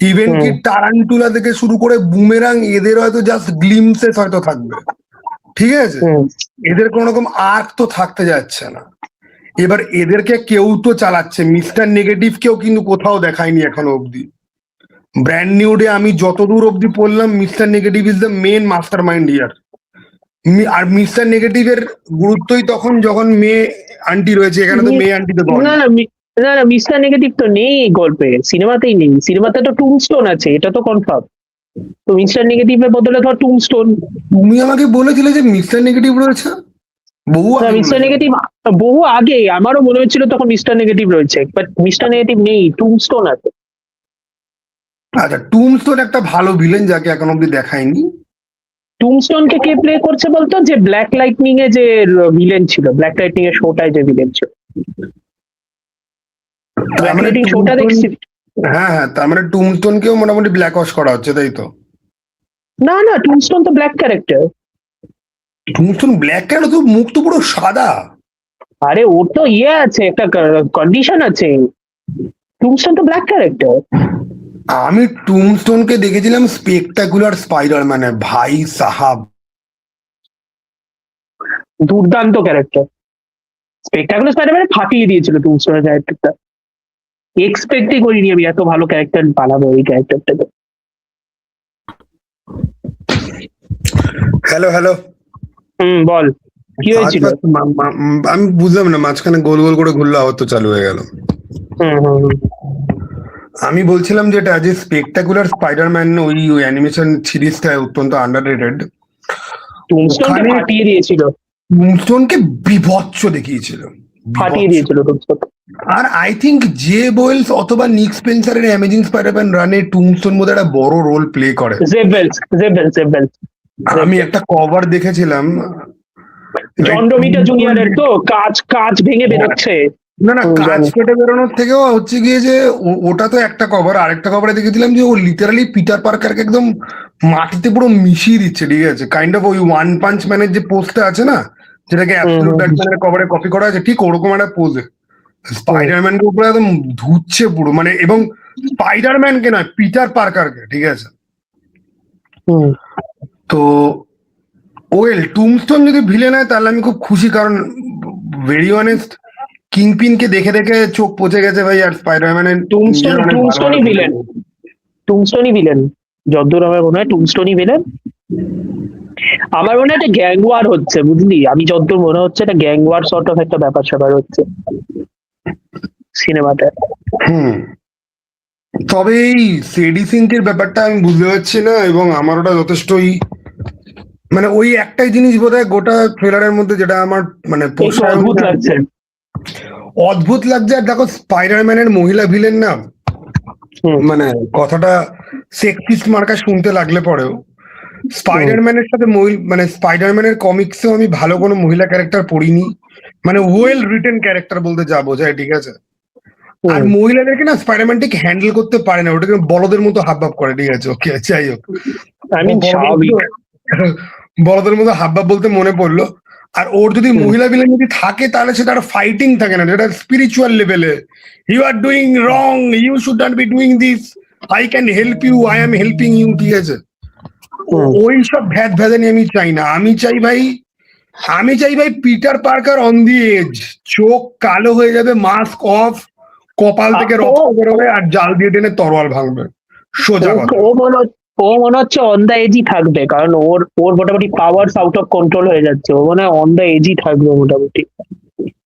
ইভেন কি টারান্টুলা থেকে শুরু করে বুমেরাং, এদের হয়তো জাস্ট গ্লিমসেস হয়তো থাকবে, ঠিক আছে? এদের কোন রকম আর্ক তো থাকতে যাচ্ছে না। এবার এদেরকে কেউ তো চালাচ্ছে, মিস্টার নেগেটিভ কেও কিন্তু কোথাও দেখায়নি এখনো অব্দি। ব্র্যান্ড নিউ ডে আমি যতদূর অব্দি পড়লাম, mister negative is the main mastermind here. আর মিস্টার নেগেটিভের গুরুত্বই তখন যখন মেয়ে আন্টি রয়েছে, এখানে তো মেয়ে আন্টি তো গন। না না না না, মিস্টার নেগেটিভ তো নেই এই গল্পে, সিনেমাতেই নেই। সিনেমাতে তো টুমস্টোন আছে, এটা তো কনফার্ম। তো মিস্টার নেগেটিভের বদলে ধর টুমস্টোন। তুমি আমাকে বলেছিলে যে মিস্টার নেগেটিভ রয়েছে বহু না, আগে মিস্টার বলেছিলে। নেগেটিভ বহু আগে আমারও মনে হচ্ছিল তখন মিস্টার নেগেটিভ রয়েছে, বাট মিস্টার নেগেটিভ নেই, টুমস্টোন আছে। আচ্ছা, টুমস্টোন একটা ভালো ভিলেন যাকে এখন অব্দি দেখায়নি। টুমস্টোনকে কে প্লে করছে বলতো? যে ব্ল্যাক লাইটনিং এ যে ভিলেন ছিল, ব্ল্যাক লাইটনিং এর শোটায় যে ভিলেন ছিল। ব্ল্যাক মানে লাইটনিং শোটা টুমস্টোন, দেখছি। হ্যাঁ হ্যাঁ, তার মানে টুমস্টোনকেও মোটামুটি ব্ল্যাক ওয়াশ করা হচ্ছে, তাই তো? না না, টুমস্টোন তো ব্ল্যাক ক্যারেক্টার। টুমস্টোন ব্ল্যাক কেন? তো মুখ তো পুরো সাদা। আরে ওর তো ইয়ে আছে, একটা কন্ডিশন আছে। টুমস্টোন তো ব্ল্যাক ক্যারেক্টার। আমি টুমস্টোনকে দেখেছিলাম স্পেকটাকুলার স্পাইডারম্যানে, ভাই সাহাব। দুর্দান্ত ক্যারেক্টার। স্পেকটাকুলার স্পাইডারম্যানে ফাটিয়ে দিয়েছিল টুমস্টোনের ক্যারেক্টারটা। এক্সপেক্টই করিনি আমি এত ভালো ক্যারেক্টার বানাবো এই ক্যারেক্টারটাকে। Hello hello. বল, কি হয়েছিল? আমি বুঝলাম না, মাঝখানে গোল গোল করে ঘুরলো, আবার তো চালু হয়ে গেল। হুম। আমি বলছিলাম যেটা, যে স্পেকটাকুলার স্পাইডারম্যান ওই অ্যানিমেশন সিরিজটা অত্যন্ত আন্ডাররেটেড। টুমস্টোনকে ফাটিয়ে দিয়েছিল। টুমস্টোনকে বিভৎস দেখিয়েছিল, ফাটিয়ে বিভৎস। দিয়েছিল টুমস্টোন। আর আই থিঙ্ক জে বোয়েলস অথবা নিক স্পেন্সারের অ্যামেজিং স্পাইডারম্যান রানে টুমস্টোন বোধহয় একটা বড় রোল প্লে করে। জেবেলস। আমি একটা কভার দেখেছিলাম, জন রোমিটা জুনিয়রের তো কাজ ভেঙে বেরোচ্ছে। না না, কাজ জানি। কেটে বেরোনোর থেকেও হচ্ছে গিয়ে যে ওটা তো একটা কভার, আরেকটা কভারে দেখেছিলাম যে ও লিটারালি পিটার পার্কারকে একদম মাটিতে পুরো মিশিয়ে দিচ্ছে, ঠিক আছে, কাইন্ড অফ ওই ওয়ান পাঞ্চ ম্যানের যে পোস্টটা আছে না, যেটাকে অ্যাবসলিউট ব্যাটম্যানের কভারে কপি করা আছে, ঠিক ওরকম একটা পোজে স্পাইডারম্যানকে উপরে একদম ধুচ্ছে পুরো, মানে, এবং স্পাইডারম্যানকে নয়, পিটার পার্কারকে, ঠিক আছে। তো ওয়েল, টুমস্টোন যদি ভিলেন হয় তাহলে আমি খুব খুশি, কারণ ভেরি অনেস্ট কিংপিনকে দেখে দেখে চোখ পচে গেছে ভাই, আর স্পাইডারম্যানের নিজের অনেক ভালো ভালো টুমস্টোনই ভিলেন, টুমস্টোনই ভিলেন, যতদূর আমার মনে হয় টুমস্টোনই ভিলেন। আমার মনে হয় একটা গ্যাং ওয়ার হচ্ছে, বুঝলি, আমি যতদূর মনে হচ্ছে একটা গ্যাং ওয়ার সর্ট অফ একটা ব্যাপার স্যাপার হচ্ছে সিনেমাটা। হুম। তবে এই সেডি সিঙ্কের ব্যাপারটা আমি বুঝতে পারছি না, এবং আমার ওটা যথেষ্টই, মানে ওই একটাই জিনিস বোধহয় গোটা ট্রেলারের মধ্যে যেটা আমার মানে একটু পোষায় অদ্ভুত লাগছে। অদ্ভুত লাগছে। আর দেখো, স্পাইডারম্যানের মহিলা ভিলেন না, মানে কথাটা সেক্সিস্ট মার্কা শুনতে লাগলে পরেও, স্পাইডারম্যানের সাথে মানে স্পাইডারম্যানের কমিক্সেও আমি ভালো কোনো মহিলা ক্যারেক্টার পড়িনি, মানে ওয়েল রিটেন ক্যারেক্টার বলতে যা বোঝায়, ঠিক আছে। আর মহিলাদেরকে না স্পাইডারম্যান ঠিক হ্যান্ডেল করতে পারে না, ওটাকে বলদের মতো হাবভাব করে, ঠিক আছে, ওকে, যাই হোক, বলদের মতো হাবভাব বলতে মনে পড়লো। আর ওর যদি মহিলা ভিলেন যদি থাকে তাহলে সেটা আর ফাইটিং থাকে না, যেটা স্পিরিচুয়াল লেভেলে, you are doing wrong, you should not be doing this, I can help you, I am helping you, ঠিক আছে। ওই সব ভ্যাদ ভ্যাদানি আমি চাই না, আমি চাই ভাই Peter Parker on the edge, চোখ কালো হয়ে যাবে, মাস্ক অফ, কপাল থেকে রক্ত বেরোবে, আর জাল দিয়ে টেনে তরোয়াল ভাঙবে, সোজা কথা। ও মনে হচ্ছে অন দা এজই থাকবে, কারণ ওর ওর মোটামুটি পাওয়ার্স আউট অফ কন্ট্রোল হয়ে যাচ্ছে, ও মনে হয় অন দা এজই থাকবে মোটামুটি,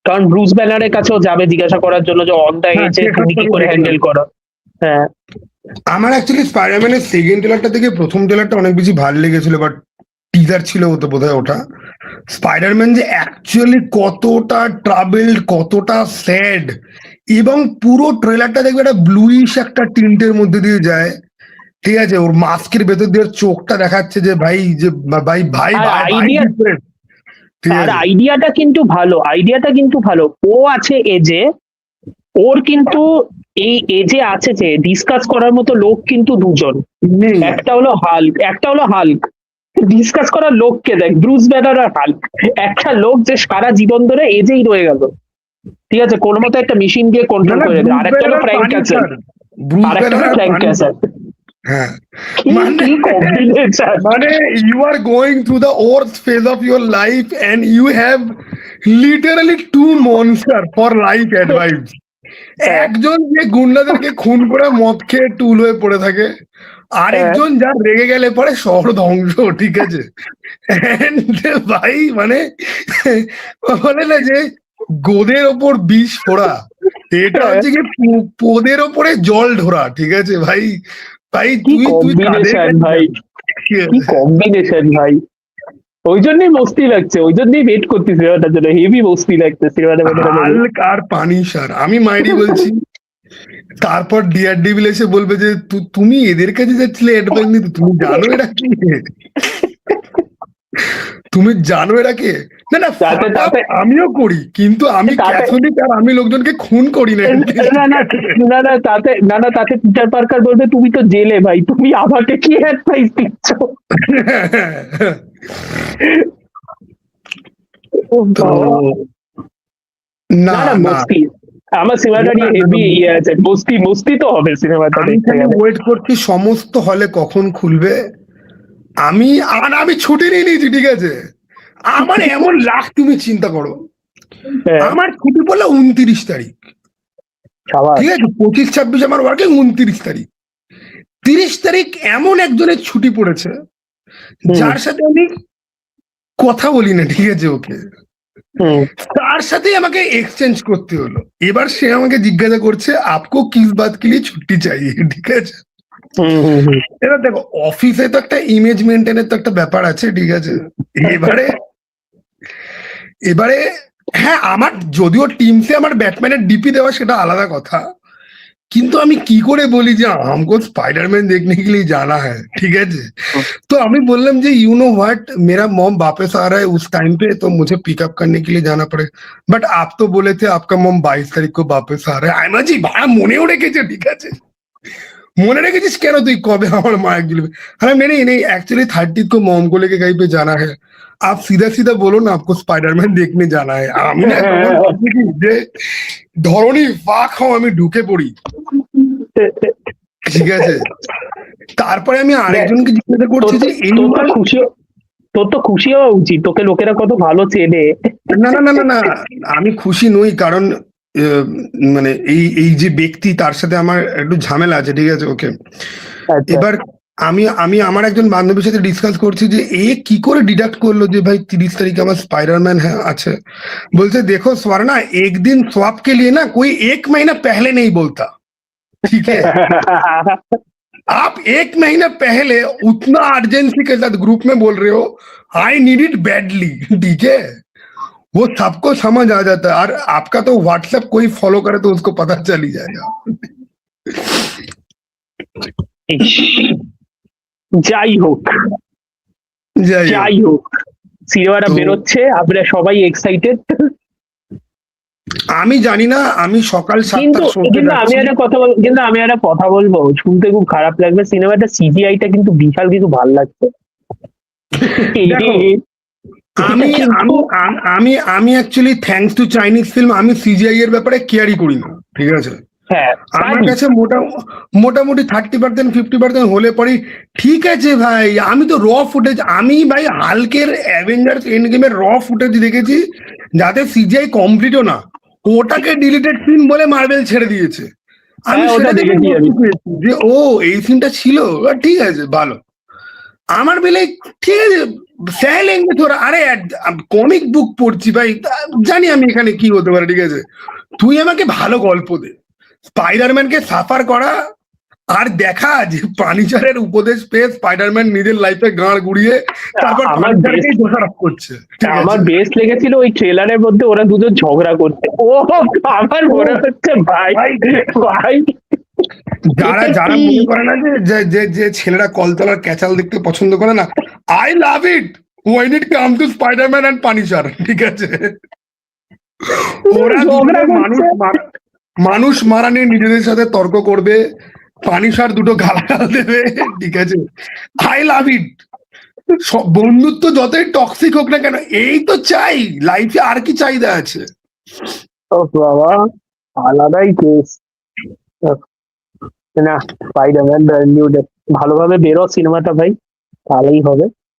কারণ ব্রুস ব্যানারের কাছেও যাবে জিজ্ঞাসা করার জন্য যে অন দা এজে তুমি কি করে হ্যান্ডেল করো। হ্যাঁ, আমার অ্যাকচুয়ালি স্পাইডারম্যানের সেকেন্ড ট্রেলারটা থেকে প্রথম ট্রেলারটা অনেক বেশি ভালো লেগেছিল, বাট টিজার ছিল তো বোধহয় ওটা। স্পাইডারম্যান যে অ্যাকচুয়ালি কতটা ট্রাভেলড, কতটা স্যাড, এবং পুরো ট্রেলারটা দেখবে একটা ব্লুইশ একটা টিন্টের মধ্যে দিয়ে যায়, ঠিক আছে। ওর মাস্কের ভেতর দিয়ে ওর চোখটা দেখাচ্ছে যে ভাই, যে ভাই ভাই ভাই ভাই different, ঠিক আর আছে। আইডিয়াটা কিন্তু ভালো, ও আছে এজে, ওর কিন্তু এই এজে আছে যে ডিসকাস করার মতো লোক কিন্তু দুজন, নেই। একটা হলো হাল্ক, ডিসকাস করার লোককে দেখ, ব্রুস ব্যানার আর হাল্ক, একটা লোক যে সারা জীবন ধরে এজেই রয়ে গেল, ঠিক আছে, কোনো মতো একটা মেশিন দিয়ে কন্ট্রোল করে দেবে। আরেকটা হলো ফ্র্যাঙ্ক ক্যাসেল, আরেকটা হলো ফ্র্যাঙ্ক ক্যাসেল। হ্যাঁ, কি কম্বিনেশন! মানে you are going through the worst phase of your life and you have literally two monster for life advice. একজন যে গুন্ডাদেরকে খুন করে মদ খেয়ে টুল হয়ে পড়ে থাকে, আরেকজন যা রেগে গেলে পরে শহর ধ্বংস, ঠিক আছে। And ভাই মানে বলে না যে গোদের ওপর বিষ ফোড়া, এটা হচ্ছে কি পোদের ওপরে জল ঢোরা, ঠিক আছে ভাই। ভাই তুই কম্বিনেশন ভাই, কি কম্বিনেশন ভাই, ওই জন্যই মস্তি লাগছে, ওই জন্যই ওয়েট করছি সিনেমাটার জন্য, হেভি মস্তি লাগছে সিনেমাটা। হাল্ক আর পানিশার, আমি মাইরি বলছি। তারপর ডিআর ডিভিল এসে বলবে যে তুমি এদের কাছে যাচ্ছিলে অ্যাডভাইস নিতে, তুমি জানো এরা কি, তুমি জানো এরা কে। না না, আমিও করি, কিন্তু আমি ক্যাথলিক আর আমি লোকজনকে খুন করি না। তাতে পিটার পার্কার বলবে তুমি তো জেলে ভাই, তুমি আমাকে কি অ্যাডভাইস দিচ্ছ। না না, মস্তি, আমার সিনেমাটা নিয়ে হেভি ইয়ে আছে, মস্তি তো হবে সিনেমাটা দেখতে গেলে। ওয়েট করছি সমস্ত হলে কখন খুলবে, আমি ছুটি নিয়ে নিয়েছি, ঠিক আছে। আমার এমন লাখ, তুমি চিন্তা করো, আমার ছুটি পড়লো 29 তারিখ, ঠিক আছে, 25-26 আমার ওয়ার্কিং, 29 তারিখ, 30 তারিখ এমন একজনের ছুটি পড়েছে যার সাথে আমি কথা বলি না, ঠিক আছে, ওকে, তার সাথেই আমাকে এক্সচেঞ্জ করতে হলো। এবার সে আমাকে জিজ্ঞাসা করছে আপকো কিস বাত কে লিয়ে ছুটি চাইয়ে, ঠিক আছে। এবার দেখো, অফিসে তো একটা ইমেজ মেনটেনের তো একটা ব্যাপার আছে, ঠিক আছে। এবারে হ্যাঁ, আমার যদিও টিমসে আমার ব্যাটম্যানের ডিপি দেওয়া সেটা আলাদা কথা, কিন্তু আমি কি করে বলি যে हमको स्पाइडरमैन देखने के लिए जाना है, ठीक है जी। तो আমি বললাম যে यू नो व्हाट, मेरा मॉम वापस आ रहा है उस टाइम पे, तो मुझे पिकअप करने के लिए जाना पड़ेगा। बट आप तो बोले थे आपका मॉम 22 तारीख को वापस आ रहा है। আমি বলছি ভাড়া মনেও রেখেছে, ঠিক আছে, মনে রেখেছিস কেন তুই কবে আমার মায়ের গেলবে? হ্যাঁ नहीं नहीं, एक्चुअली 30 को मॉम को लेके कहीं पे जाना है। आप सीधा सीधा बोलो ना आपको स्पाइडरमैन देखने जाना है। আমি না তখন ভাবছি কি যে ধরনী ফাক হও, আমি ঢুকে পড়ি, ঠিক আছে। তারপরে আমি আরেকজনকে জিজ্ঞাসা করছি যে এই তোর তো খুশি তোর তো খুশি হওয়া উচিত, তোকে লোকেরা কত ভালো চেনে। না না না না না, আমি খুশি নই, কারণ মানে এই যে ব্যক্তি, তার সাথে আমার একটু ঝামেলা আছে, ঠিক আছে, ওকে। আচ্ছা, এবার আমি আমি আমার একজন বান্ধবীর সাথে ডিসকাস করছি যে এ কি করে ডিডাক্ট করলো যে ভাই 30 तारीख আমার स्पाइडरमैन है আছে। बोलते देखो स्वर्णा, एक दिन स्वैप के लिए ना कोई 1 महीना पहले नहीं बोलता, ठीक है। आप 1 महीना पहले उतना अर्जेंसी के साथ ग्रुप में बोल रहे हो आई नीड इट बैडली, ठीक है, वो सबको समझ आ जाता है। और आपका तो व्हाट्सएप कोई फॉलो करे तो उसको पता चल ही जाएगा। ইস, যাই হোক যাই হোক। যাই হোক, সিনেমাটা তো- বেরোচ্ছে, আমরা সবাই এক্সাইটেড। আমি জানি না, আমি সকাল কিন্তু 7টার সময় কিন্তু আমি একটা কথা কিন্তু আমি একটা কথা বলবো, শুনতে খুব খারাপ লাগবে, সিনেমাটা সিজিআইটা কিন্তু বিশাল কিছু ভাল লাগছে। দেখো, আমি আমি আমি আমি actually thanks to Chinese film, আমি সিজিআই এর ব্যাপারে কেয়ারই করি না, ঠিক আছে। হ্যাঁ, আমার কাছে মোটামুটি 30% 50% হলে পরেই ঠিক আছে ভাই। আমি তো র ফুটেজ, আমি ভাই হালকের অ্যাভেঞ্জার্স এন্ড গেমের র ফুটেজ দেখেছি, যাতে সিজিআই কমপ্লিটও না, ওটাকে ডিলিটেড সিন বলে মার্বেল ছেড়ে দিয়েছে। আমি হ্যাঁ, ওটা সেটা দেখে দেখেছি আমি। বুঝতে পেরেছি যে ও এই সিনটা ছিল, ঠিক আছে, ভালো। আমার বেলে ঠিক আছে, সহ লেঙ্গে তোরা, আরে কমিক বুক পড়ছি ভাই, জানি আমি এখানে কি হতে পারে, ঠিক আছে। তুই আমাকে ভালো গল্প দে, স্পাইডারম্যানকে সাফার করা আর দেখা যে পানিচারের উপদেশ পেয়ে স্পাইডারম্যান নিজের লাইফে গাঁড় গুড়িয়ে তারপর আমার পানিচারকেই দোষারোপ করছে, ঠিক আছে? আমার বেস্ট লেগেছিল ওই ট্রেলারের মধ্যে ওরা দুজন ঝগড়া করছে। ও আমার মনে হচ্ছে ভাই ভাই যারা এটা যারা কি? মনে করে না যে যে যে ছেলেরা কলতলার ক্যাচাল দেখতে পছন্দ করে না, I love it when it come to Spiderman and punisher, ঠিক আছে। ওরা ঝগড়া দুজনে করছে। মানুষ মারা নিয়ে নিজেদের সাথে তর্ক করবে, পানিসার দুটো গালাগাল দেবে, ঠিক আছে। আই লাভ ইট। বন্ধুত্ব যতই টক্সিক হোক না কেন, এই তো চাই লাইফে, আর কি চাহিদা আছে? ও বাবা, আলাদাই কেস। না, স্পাইডারম্যান ব্র্যান্ড নিউ ডে, ভালোভাবে বেরো সিনেমাটা ভাই, তাহলেই হবে।